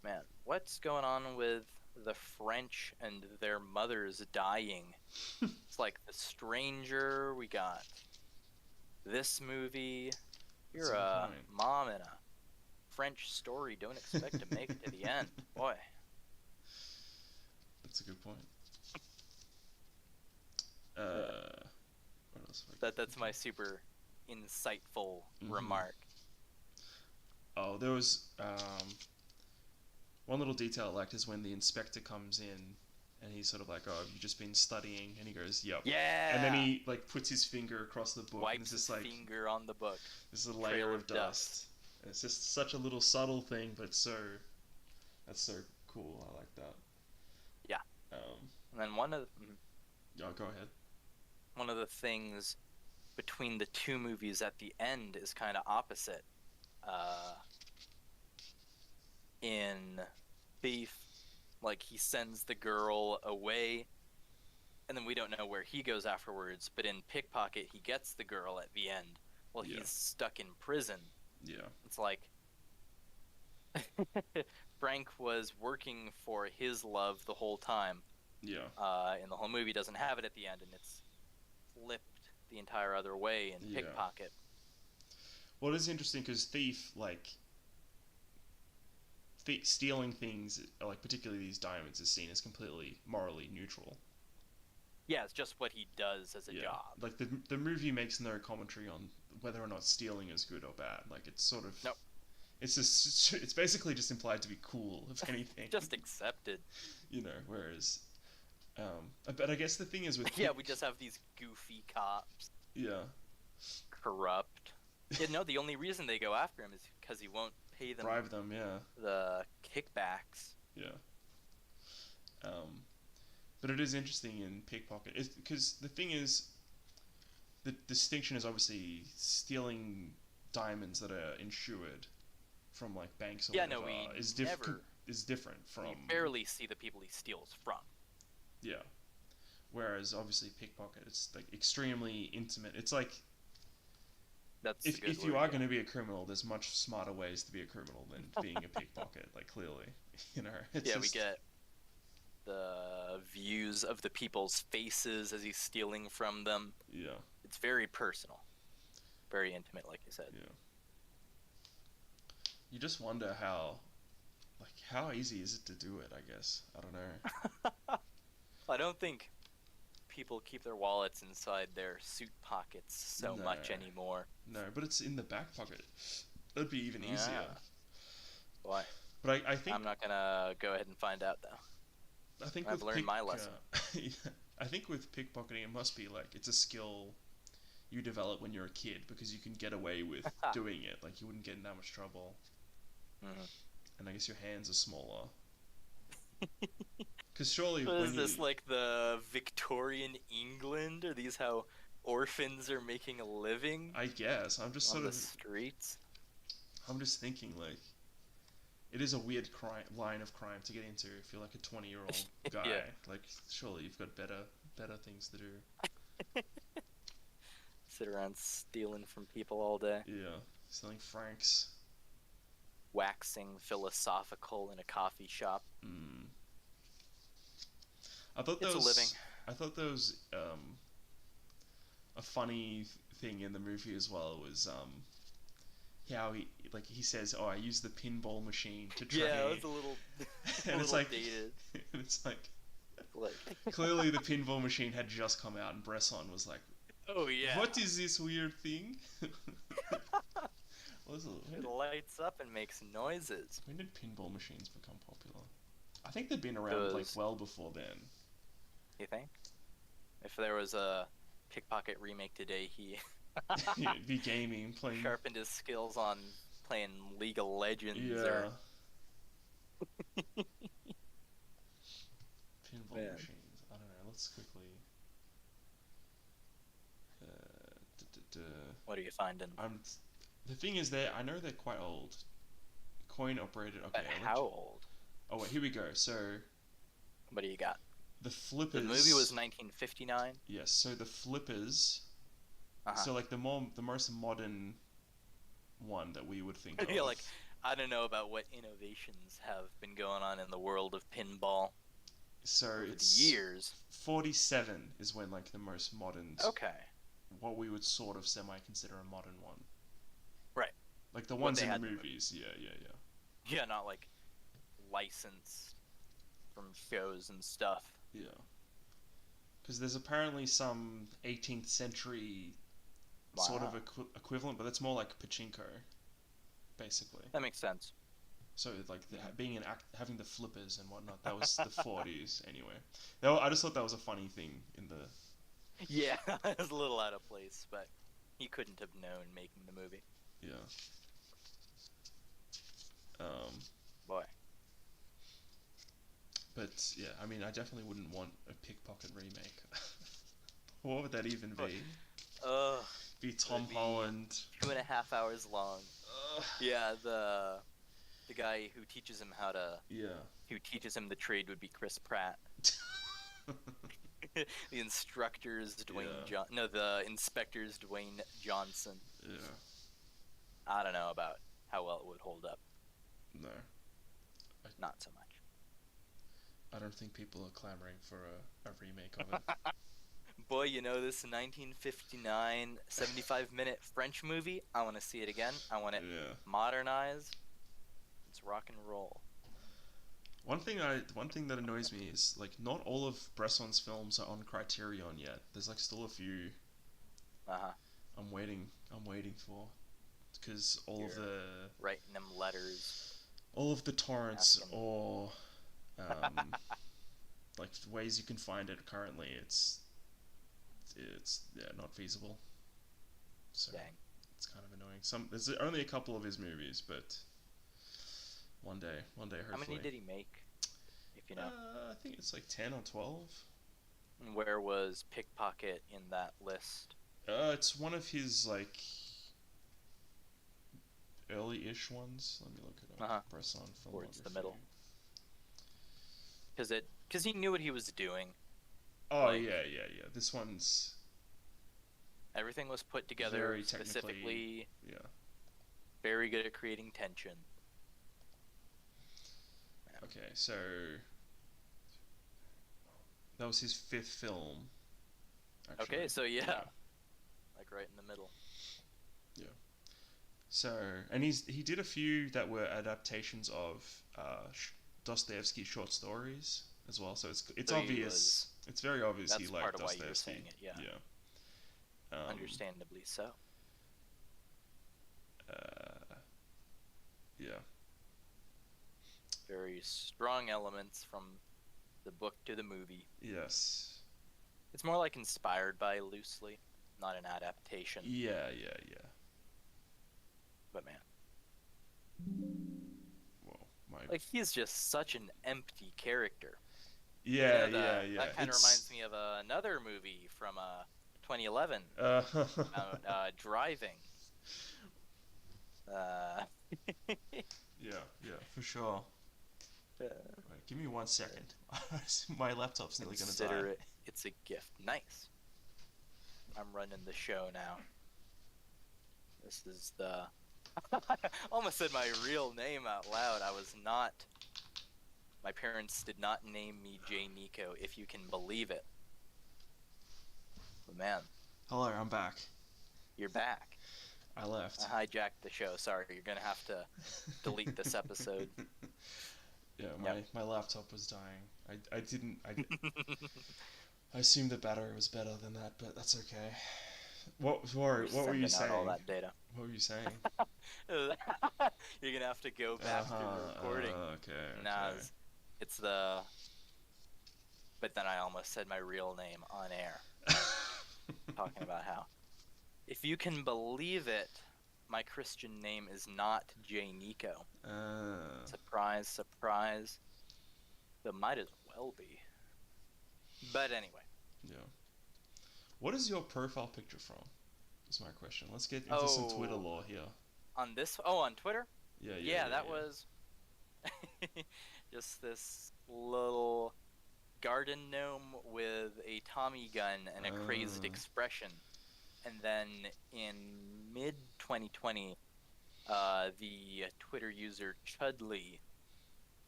Man, what's going on with the French and their mothers dying? It's like The Stranger, we got this movie. You're a mom in a French story, don't expect to make it to the end. Boy. That's a good point. What else? That's my super insightful remark. Oh, there was one little detail I liked is when the inspector comes in and he's sort of like, "Oh, have you just been studying?" And he goes, "Yep." Yeah. And then he like puts his finger across the book. Wipes and his finger on the book. This is a layer of dust. And it's just such a little subtle thing, but that's so cool. I like that. Yeah. And then Yeah, go ahead. One of the things between the two movies at the end is kind of opposite. In Thief, like he sends the girl away, and then we don't know where he goes afterwards. But in Pickpocket, he gets the girl at the end while he's stuck in prison. Yeah. It's like Frank was working for his love the whole time. Yeah. And the whole movie doesn't have it at the end, and it's flipped the entire other way in Pickpocket. Well, it is interesting because Thief, like, stealing things, like particularly these diamonds, is seen as completely morally neutral. Yeah, it's just what he does as a job. Like the movie makes no commentary on whether or not stealing is good or bad. Like it's sort of it's basically just implied to be cool, if anything. Just accepted. You know, whereas, but I guess the thing is with we just have these goofy cops. Yeah. Corrupt. The only reason they go after him is because he won't pay them. Bribe them, yeah. The kickbacks. Yeah. But it is interesting in Pickpocket, because the thing is, the distinction is obviously stealing diamonds that are insured from like banks or whatever is different from. You barely see the people he steals from. Yeah. Whereas obviously Pickpocket, it's like extremely intimate. It's like if you are going to be a criminal, there's much smarter ways to be a criminal than being a pickpocket. Like clearly, you know. It's we get the views of the people's faces as he's stealing from them. Yeah. It's very personal, very intimate, like you said. Yeah. You just wonder how easy is it to do it? I guess I don't know. I don't think people keep their wallets inside their suit pockets so much anymore. No, but it's in the back pocket. That'd be even easier. Why? But I think I'm not gonna go ahead and find out though. I think I've learned my lesson. I think with pickpocketing, it must be like it's a skill you develop when you're a kid because you can get away with doing it. Like you wouldn't get in that much trouble. And I guess your hands are smaller. Because surely what is this, like the Victorian England? Are these how orphans are making a living? I guess. I'm just on the streets. I'm just thinking, like, it is a weird line of crime to get into if you're like a 20-year-old guy. Like, surely you've got better things to do. Sit around stealing from people all day. Yeah, stealing francs. Waxing philosophical in a coffee shop. I thought it's a living. I thought there was a funny thing in the movie as well was how he says, "Oh, I use the pinball machine to train." Yeah, it was a little, and it's like dated. And it's like clearly the pinball machine had just come out, and Bresson was like, "Oh yeah, what is this weird thing?" It lights up and makes noises. When did pinball machines become popular? I think they'd been around like well before then. You think? If there was a Pickpocket remake today, he He'd be gaming, playing. sharpened his skills on playing League of Legends Yeah. or Pinball Man. machines. I don't know. Let's quickly. What are you finding? The thing is, I know they're quite old. Coin operated. Okay. But how old? Oh wait, here we go. So What do you got? the flippers. The movie was 1959. Yes. So the flippers. Uh-huh. So like the most modern one that we would think of. Yeah, like I don't know about what innovations have been going on in the world of pinball So over it's the years. 47 is when like the most modern. Okay. What we would sort of semi-consider a modern one. Right. Like the When ones they in the had the movies. Yeah. Yeah, not like licensed from shows and stuff. Yeah. Because there's apparently some 18th century sort of equivalent, but that's more like pachinko, basically. That makes sense. So like being having the flippers and whatnot, that was the 40s anyway. I just thought that was a funny thing in the. Yeah, it was a little out of place, but he couldn't have known making the movie. Yeah. Boy. But yeah, I mean, I definitely wouldn't want a Pickpocket remake. What would that even be? Be Tom Holland. 2.5 hours long. Yeah, the guy who teaches him who teaches him the trade would be Chris Pratt. The instructor's the inspector's Dwayne Johnson. Yeah. I don't know about how well it would hold up. No. Not so much. I don't think people are clamoring for a remake of it. Boy, you know this 1959 75-minute French movie? I want to see it again. I want it modernized. It's rock and roll. One thing that annoys me is like not all of Bresson's films are on Criterion yet. There's like still a few. I'm waiting for, because all of the writing them letters. All of the torrents or like ways you can find it currently, it's not feasible. So Dang. it's kind of annoying. There's only a couple of his movies, but one day hopefully. How many did he make, if you know? I think it's like 10 or 12. And where was Pickpocket in that list? It's one of his like early-ish ones. Let me look it up. Bresson filmography. Towards the middle. Because he knew what he was doing. Oh, like, yeah. This one's... Everything was put together very specifically. Yeah. Very good at creating tension. Okay, so... That was his 5th film. Actually. Okay, so yeah. Like right in the middle. Yeah. So, and he did a few that were adaptations of Dostoevsky's short stories as well. So it's obvious. It's very obvious he liked Dostoevsky. That's part of why you're saying it. Yeah. Understandably so. Yeah. Very strong elements from the book to the movie. Yes. It's more like inspired by loosely, not an adaptation. Yeah. But man. Whoa, like he's just such an empty character. Yeah. That kind of reminds me of another movie from 2011 Driving. Yeah, for sure. Right, give me 1 second. My laptop's nearly gonna die. Consider it. It's a gift. Nice. I'm running the show now. This is the... almost said my real name out loud. I was not... My parents did not name me Jay Nico, if you can believe it. But man. Hello, I'm back. You're back. I left. I hijacked the show. Sorry, you're gonna have to delete this episode. Yeah, my laptop was dying. I assumed the battery was better than that, but that's okay. What were you saying? All that data. What were you saying? You're gonna have to go back to the recording. Okay. Nah, it's the... But then I almost said my real name on air. talking about how, if you can believe it, my Christian name is not J. Nico. Uh, Surprise, surprise. But might as well be. But anyway. yeah. What is your profile picture from? Is my question. Let's get into some Twitter Oh, lore here. on Twitter? Yeah, yeah, Yeah, yeah, that yeah. was just this little garden gnome with a Tommy gun and a crazed Uh, expression. And then in mid 2020, the Twitter user Chudley,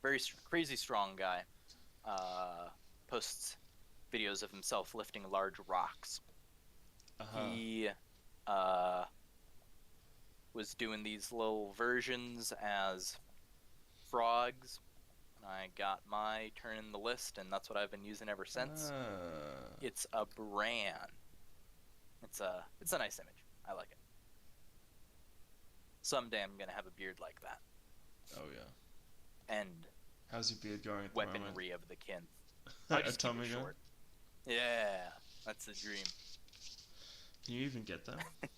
very crazy strong guy, uh, posts videos of himself lifting large rocks. uh-huh. He uh, was doing these little versions as frogs. I got my turn in the list, and that's what I've been using ever since. Ah. It's a brand. It's a nice image. I like it. Someday I'm gonna have a beard like that. Oh, yeah. And How's your beard going at the moment? weaponry of the kin. I'll just keep it Atomic gun? short. Yeah, that's the dream. Can you even get them? Do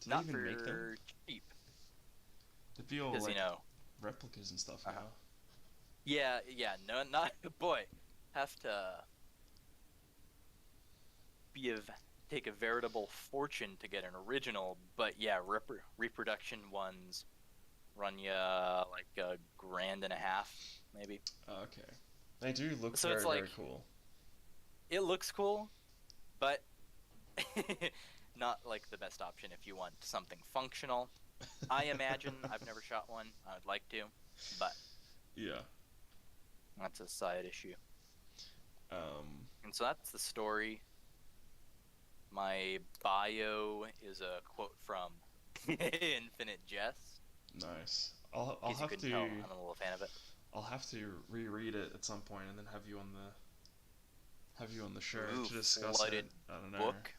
they Not even make them? for cheap, They'd be all because like you know. replicas and stuff Uh-huh. now. Yeah, no, not boy. Have to be a take a veritable fortune to get an original, but yeah, reproduction ones run you like $1.50, maybe. Okay. They do look So very, it's like very cool. it looks cool, but not like the best option if you want something functional. I imagine. I've never shot one. I would like to, but Yeah. that's a side issue. Um, And so that's the story. My bio is a quote from Infinite Jest. nice. In I'll case you have couldn't to tell, I'm a little fan of it. I'll have to reread it at some point and then have you on the show Ooh, to discuss flooded it. I don't know. book,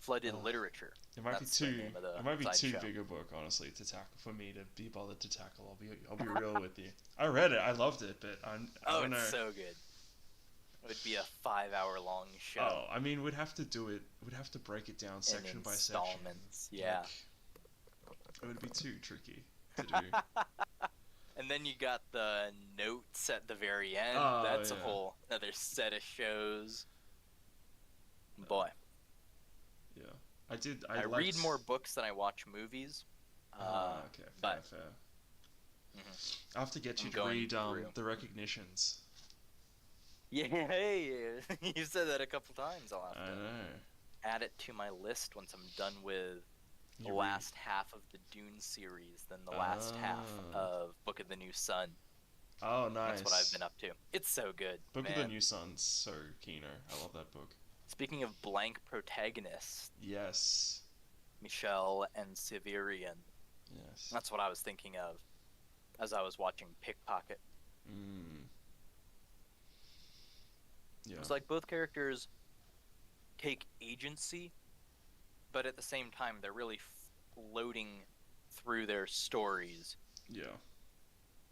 flooded Uh, literature. It might That's be the too. name of the It might be side too show. big a book, honestly, to tackle for me to be bothered to tackle. I'll be real with you. I read it. I loved it, but I Oh, don't know. it's so good. It would be a 5-hour long show. Oh, I mean, we'd have to do it. We'd have to break it down in section by section. installments. Yeah. Like, it would be too tricky to do. And then you got the notes at the very end. Oh, That's a yeah. whole another set of shows. Boy, Yeah, I did. I read more books than I watch movies. Okay, fair, but fair. Mhm. I have to get I'm you to going read through. the recognitions. Yeah, hey, you said that a couple times. I'll have I to know. add it to my list once I'm done with the You read. last half of the Dune series, then the last half Ah. of Book of the New Sun. Oh, nice. That's what I've been up to. It's so good, Book man. of the New Sun's so keener. I love that book. Speaking of blank protagonists, Yes. Michelle and Severian. Yes. That's what I was thinking of as I was watching Pickpocket. Mm. Yeah. It's like both characters take agency, but at the same time they're really floating through their stories. Yeah.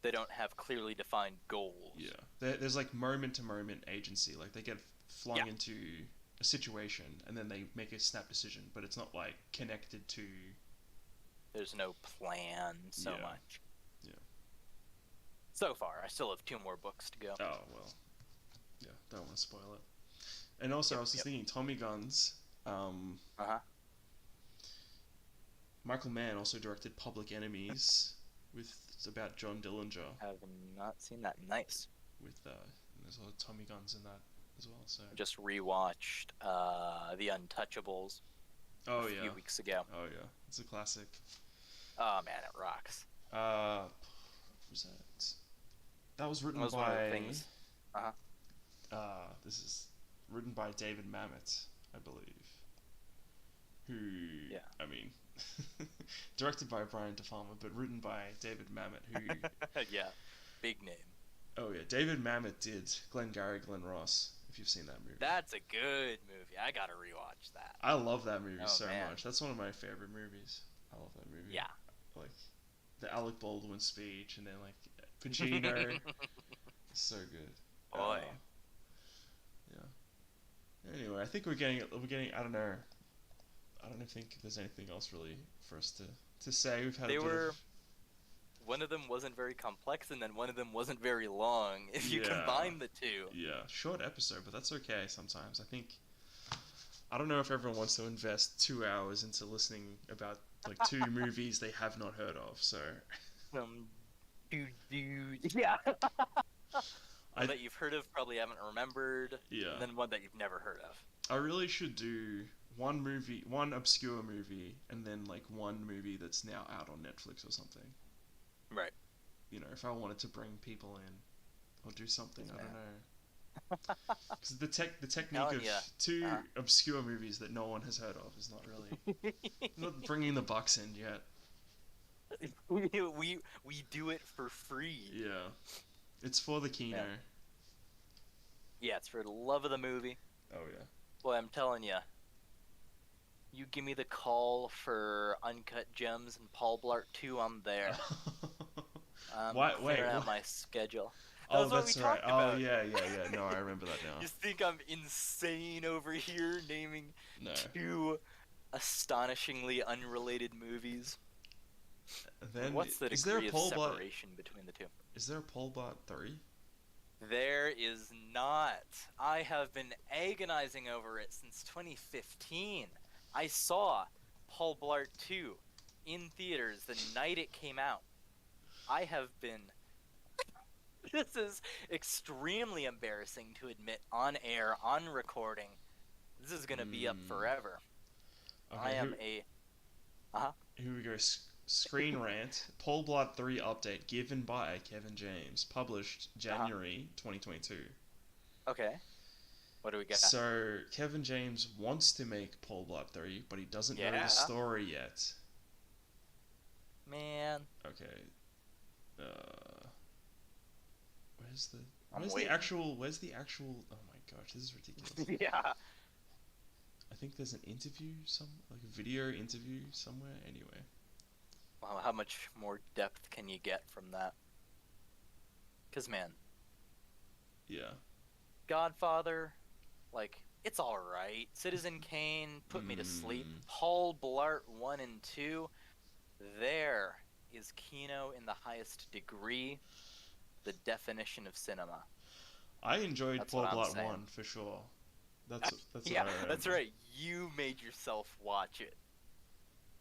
They don't have clearly defined goals. Yeah. There's like moment to moment agency. Like they get flung into a situation and then they make a snap decision, but it's not like connected to. There's no plan so Yeah. much. Yeah. So far, I still have 2 more books to go. Oh well. Yeah. Don't want to spoil it. And also, I was just thinking, Tommy Guns. Uh-huh. Michael Mann also directed Public Enemies, it's about John Dillinger. I have not seen that. Nice. With there's a lot of Tommy Guns in that as well. So. I just rewatched The Untouchables Oh a yeah. few weeks ago. Oh yeah. It's a classic. Oh man, it rocks. What was that? That was written That was by. one of the things. This is written by David Mamet, I believe. Who? Yeah. I mean, directed by Brian De Palma, but written by David Mamet, who. Yeah, big name. Oh yeah, David Mamet did Glengarry Glen Ross. If you've seen that movie. That's a good movie. I gotta rewatch that. I love that movie Oh, so man. much. That's one of my favorite movies. I love that movie. Yeah. Like the Alec Baldwin speech, and then like Pacino. So good. Boy. Yeah. Anyway, I think we're getting. I don't know. I don't think there's anything else really for us to say. We've had They a bit were of one of them wasn't very complex, and then one of them wasn't very long. If you yeah, combine the two, yeah, short episode, but that's okay sometimes. I don't know if everyone wants to invest 2 hours into listening about like two movies they have not heard of. So um, yeah, one I that you've heard of probably haven't remembered, yeah, and then one that you've never heard of. I really should do one movie, one obscure movie, and then like one movie that's now out on Netflix or something. Right. You know, if I wanted to bring people in or do something, I Yeah. don't know. Because the technique Telling of ya. two Uh-huh. obscure movies that no one has heard of is not really not bringing the bucks in yet. we do it for free. Yeah, it's for the Kino. Yeah. Yeah, it's for the love of the movie. Oh yeah. Boy, I'm telling you, you give me the call for Uncut Gems and Paul Blart 2, I'm there. I'm Why? Wait. clearing out What? my schedule. Oh, That's what we that's right. talked Oh about. yeah, yeah, yeah. No, I remember that now. You think I'm insane over here naming No. two astonishingly unrelated movies? Then What's the is there a degree of Paul Blart? separation between the two? Is there a Paul Blart 3? There is not. I have been agonizing over it since 2015. I saw Paul Blart 2 in theaters the night it came out. I have been. This is extremely embarrassing to admit on air, on recording. This is going to be up forever. Okay, I am a. Here we go. Screen Rant. Paul Blart 3 update given by Kevin James. Published January 2022. Okay. What do we got? So, Kevin James wants to make Paul Blart 3, but he doesn't know Yeah. the story yet. Man. Okay. Where's the... I'm Where's waiting. the actual... Oh my gosh, this is ridiculous. Yeah. I think there's an interview, like a video interview somewhere. Anyway. Wow, how much more depth can you get from that? Because, man, Yeah. Godfather, like, it's alright. Citizen Kane, put me to sleep. Paul Blart 1 and 2, there is Kino in the highest degree, the definition of cinema. I enjoyed That's Paul what I'm Blart saying. 1 for sure. That's Yeah, what I that's remember. right. You made yourself watch it.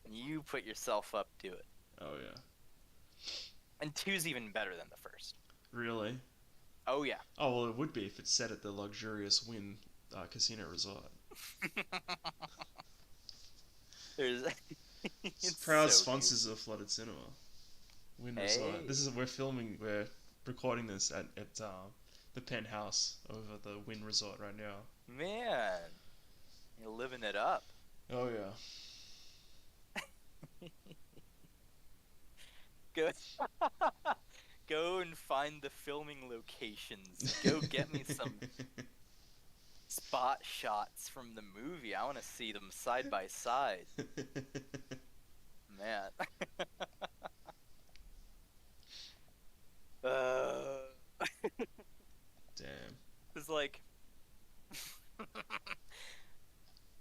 And you put yourself up to it. Oh yeah. And 2's even better than the first. Really? Oh, yeah. Oh well, it would be if it's set at the luxurious Wynn Casino Resort. There's... It's it's proud so sponsors of Flooded Cinema. Wynn Resort. This is we're recording this at the penthouse over the Wynn Resort right now. cute. Man, you're living it up. Oh yeah. Go, go and find the filming locations. Go get me some spot shots from the movie. I want to see them side by side. Man. Damn. It's like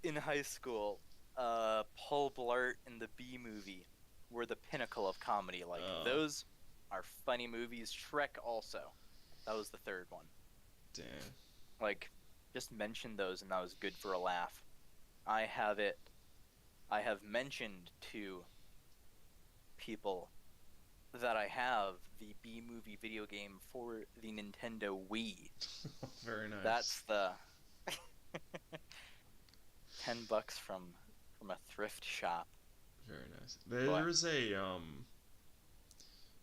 in high school, Paul Blart and the B Movie were the pinnacle of comedy. Like those are funny movies. Shrek also. That was the third one. Damn. Like, just mention those and that was good for a laugh. I have mentioned to people that I have the B Movie video game for the Nintendo Wii. Very nice. That's the $10 from a thrift shop. Very nice. There is a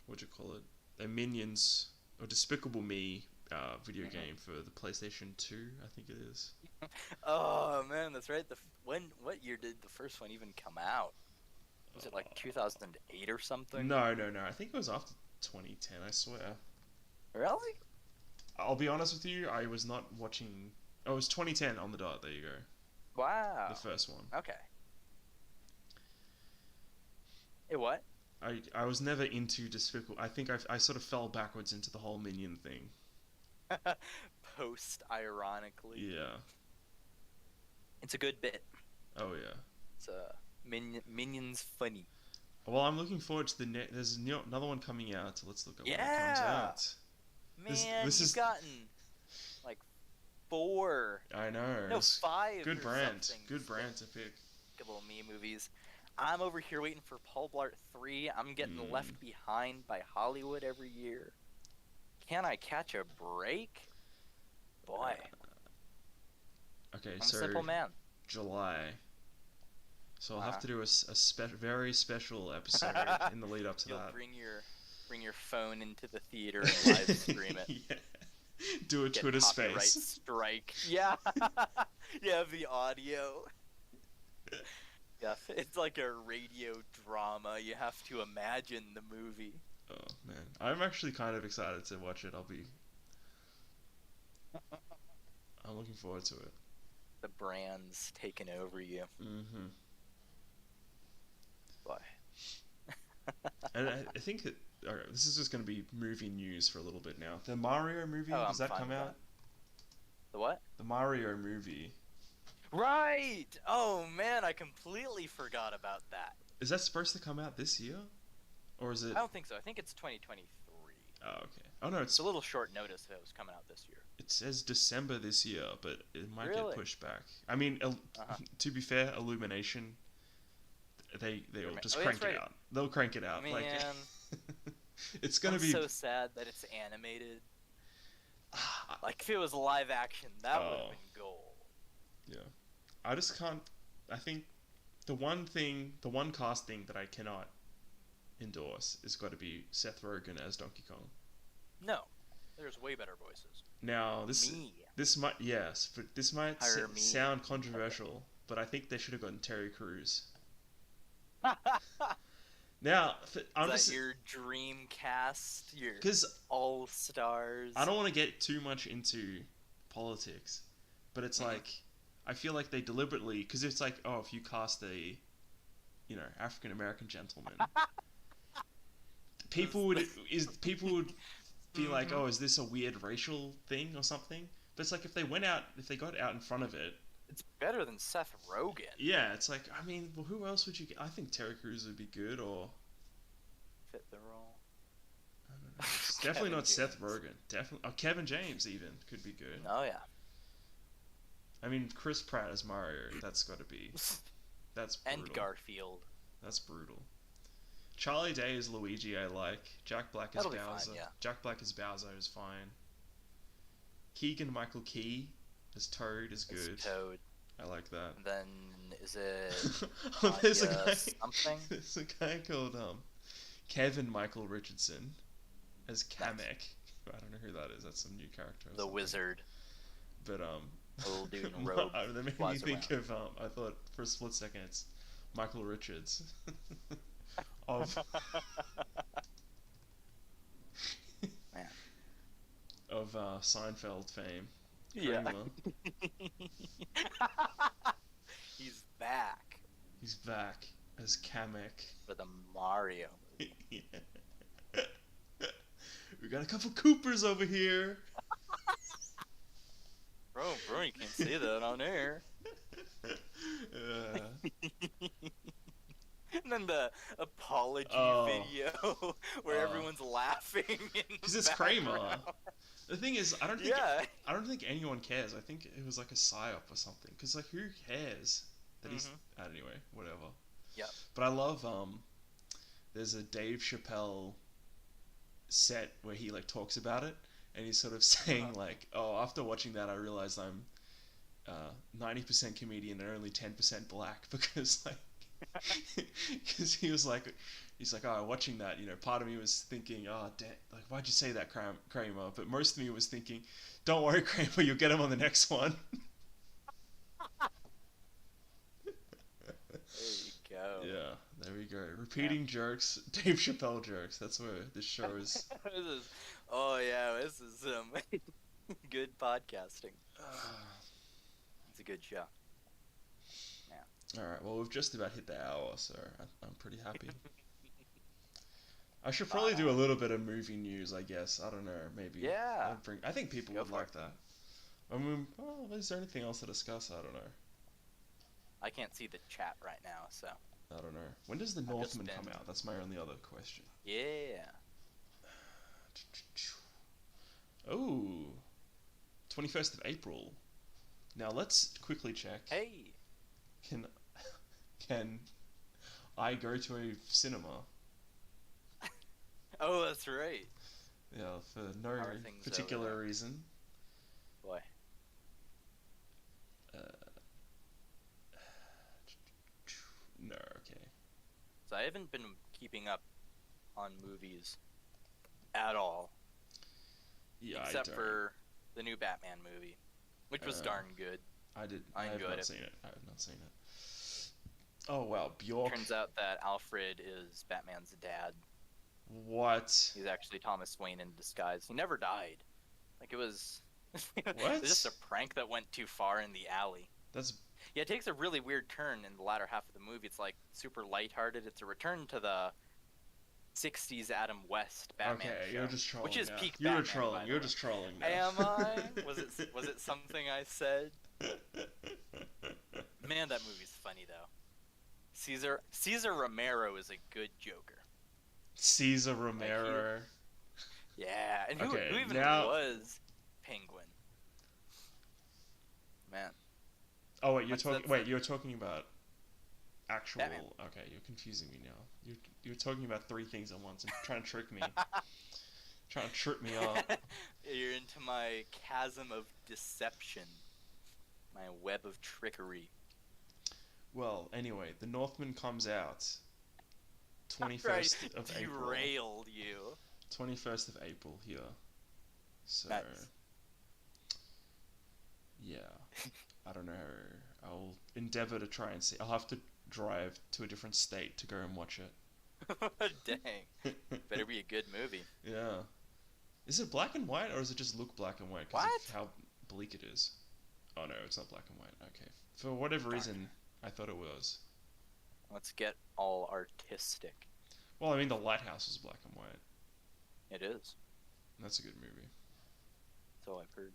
what do you call it? A Minions or Despicable Me video game for the PlayStation 2, I think it is. Oh man, that's right. What year did the first one even come out? Was it like 2008 or something? No. I think it was after 2010, I swear. Really? I'll be honest with you, I was not watching... Oh, it was 2010 on the dot, there you go. Wow. The first one. Okay. It what? I was never into Despicable... I think I sort of fell backwards into the whole Minion thing. Post-ironically. Yeah. It's a good bit. Oh yeah. It's Minions funny. Well, I'm looking forward to there's another one coming out. Let's look at when it comes Yeah, out. man, This you've is gotten like 4, I know. no It's 5 good or brand. something. Good brand to pick. Couple me movies. I'm over here waiting for Paul Blart 3. I'm getting left behind by Hollywood every year. Can I catch a break? Boy, Okay, I'm so a simple man. July. So I'll have to do a very special episode in the lead up to You'll that. bring your phone into the theater and live stream it. Yeah. Do a Twitter copyright space. strike. Yeah. You have the audio. Yeah, it's like a radio drama. You have to imagine the movie. Oh man, I'm actually kind of excited to watch it. I'm looking forward to it. The brand's taken over you. Mm-hmm. Boy. And I think that alright, this is just going to be movie news for a little bit now. The Mario movie, does that come out? The what? The Mario movie. Right! Oh man, I completely forgot about that. Is that supposed to come out this year? Or is it... I don't think so. I think it's 2023. Oh, okay. Oh no, It's a little short notice that it was coming out this year. It says December this year, but it might Really? get pushed back. I mean, to be fair, Illumination, they'll just crank it out. They'll crank it out. Man, like, it's gonna be so sad that it's animated. Like if it was live action, that would have been gold. Yeah, I just can't. I think the one casting that I cannot endorse is got to be Seth Rogen as Donkey Kong. No, there's way better voices. Now this might sound controversial, but I think they should have gotten Terry Crews. Now, I'm Is that your dream cast? Your because all stars. I don't want to get too much into politics, but it's like I feel like they deliberately, because it's like, oh, if you cast a, African American gentleman, people would be like, oh, is this a weird racial thing or something? But it's like if they got out in front of it. It's better than Seth Rogen. Yeah, it's like, I mean, well, who else would you get? I think Terry Crews would be good, or fit the role. I don't know. It's definitely not Seth Rogen. Definitely, Kevin James even could be good. Oh yeah. I mean, Chris Pratt as Mario. That's got to be. That's brutal. And Garfield. That's brutal. Charlie Day as Luigi, I like. Jack Black as Bowser. Fine, yeah. Jack Black as Bowser is fine. Keegan Michael Key as Toad is good. As Toad. I like that. And then is it? There's a guy. Something. There's a guy called Kevin Michael Richardson as Kamek. I don't know who that is. That's some new character. The wizard. But little dude in robe. That made me think of I thought for a split second it's Michael Richards of Man. of Seinfeld fame. Yeah. Kramer. He's back. He's back as Kamek. For the Mario movie. Yeah. We got a couple Coopers over here. Bro, you can't say that on air. And then the apology video where everyone's laughing. Because it's Kramer. The thing is, I don't think anyone cares. I think it was like a psyop or something. Because like, who cares that he's anyway, whatever. Yeah. But I love there's a Dave Chappelle set where he like talks about it, and he's sort of saying like, oh, after watching that, I realized I'm 90% comedian and only 10% black, because like. Because he's like, oh, watching that, part of me was thinking, oh, like, why'd you say that, Kramer? But most of me was thinking, don't worry, Kramer, you'll get him on the next one. There you go. Yeah, there we go. Repeating jokes, Dave Chappelle jokes. That's where this show is. This is some good podcasting. It's a good show. Alright, well, we've just about hit the hour, so I'm pretty happy. I should probably do a little bit of movie news, I guess. I don't know, maybe. Yeah. I think people would like that. I mean, is there anything else to discuss? I don't know. I can't see the chat right now, so I don't know. When does The I've just Northman been. come out? That's my only other question. Yeah. Oh, 21st of April. Now let's quickly check. Hey. Can can I go to a cinema? Oh, that's right. Yeah, for no How are things over particular there? reason. Boy. Uh, no, okay. So I haven't been keeping up on movies at all, Yeah, I except don't. for the new Batman movie, which was darn good. I did. I I have enjoyed not it. seen it. I have not seen it. Oh wow, Bjork. Turns out that Alfred is Batman's dad. What? He's actually Thomas Wayne in disguise. He never died. Like it was, it What? was just a prank that went too far in the alley. That's Yeah, it takes a really weird turn in the latter half of the movie. It's like super lighthearted. It's a return to the '60s Adam West Batman okay. show, You're just trolling which is now. peak You're Batman, trolling. by the You're way. just trolling now. Am I? Was it something I said? Man, that movie's funny though. Caesar Romero is a good Joker. Caesar Romero. Yeah, and Okay, who even now- was Penguin? Man, Oh wait, you're That's- talking. that's- Wait, you're talking about actual. Batman. Okay, you're confusing me now. You're talking about three things at once and trying to trick me. Trying to trip me up. you're into my chasm of deception, my web of trickery. Well, anyway, The Northman comes out Right, 21st of April. derailed you. 21st of April here. So Nice. yeah, I don't know. I'll endeavor to try and see. I'll have to drive to a different state to go and watch it. Dang, better be a good movie. Yeah. Is it black and white or does it just look black and white because What? of how bleak it is? Oh no, it's not black and white. Okay. For whatever Darn. reason, I thought it was. Let's get all artistic. Well, I mean, The Lighthouse is black and white. It is. That's a good movie. That's all I've heard.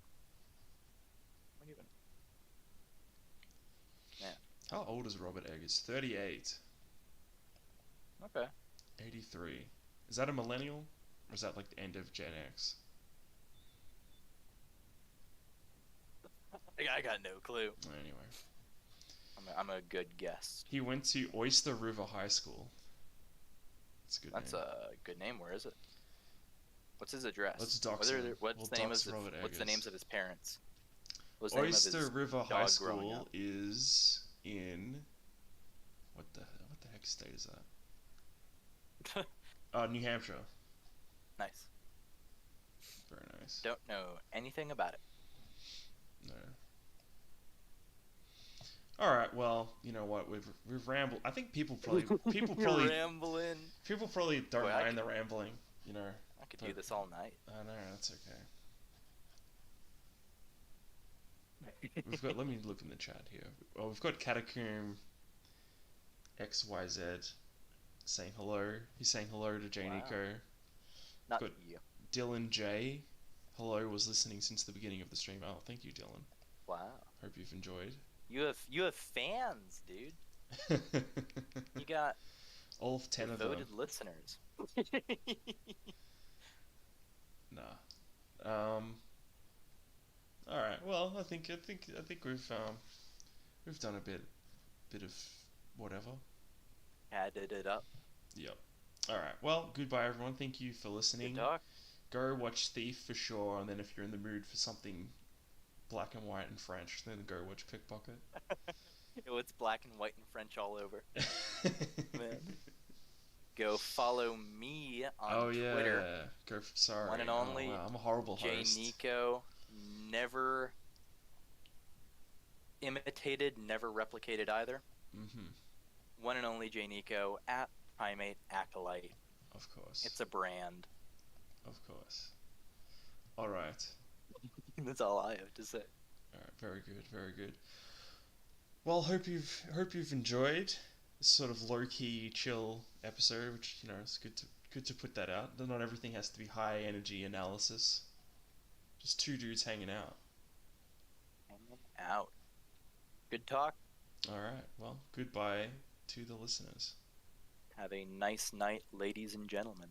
What even? How old is Robert Eggers? 38. Okay. 83. Is that a millennial? Or is that like the end of Gen X? I got no clue. Anyway. I'm a good guest. He went to Oyster River High School. That's a good That's name. a good name. Where is it? What's his address? Let's dox Whether him. there- What's We'll the name dox of Robert What's the Eggers. names of his parents? What's the name of Oyster his River High dog growing School up? is in what the heck state is that? New Hampshire. Nice. Very nice. Don't know anything about it. No. All right. Well, you know what? We've rambled. I think people probably Rambling. people probably don't Boy, I mind the rambling. You know. I could do But- this all night. I know that's okay. We've got. Let me look in the chat here. Oh, we've got Catacomb XYZ saying hello. He's saying hello to J Wow. Nico. Not Good. you. Dylan J. Hello, was listening since the beginning of the stream. Oh, thank you, Dylan. Wow. Hope you've enjoyed. You have fans, dude. You got All 10 of them. devoted listeners. Nah. All right. Well, I think we've done a bit of whatever. Added it up. Yep. All right. Well, goodbye everyone. Thank you for Good listening. talk. Go watch Thief for sure, and then if you're in the mood for something black and white and French, then go watch Pickpocket. Oh, it's black and white and French all over. Man. Go follow me on Oh yeah. Twitter. Sorry. One and Oh, only wow, I'm a horrible J host. Nico, never imitated, never replicated either. Mhm. One and only J Nico at Primate Acolyte. Of course. It's a brand. Of course. All right. That's all I have to say. All right. Very good. Very good. Well, hope you've enjoyed this sort of low key, chill episode, which it's good to put that out. Not everything has to be high energy analysis. Just two dudes hanging out. Hanging out. Good talk. All right. Well, goodbye to the listeners. Have a nice night, ladies and gentlemen.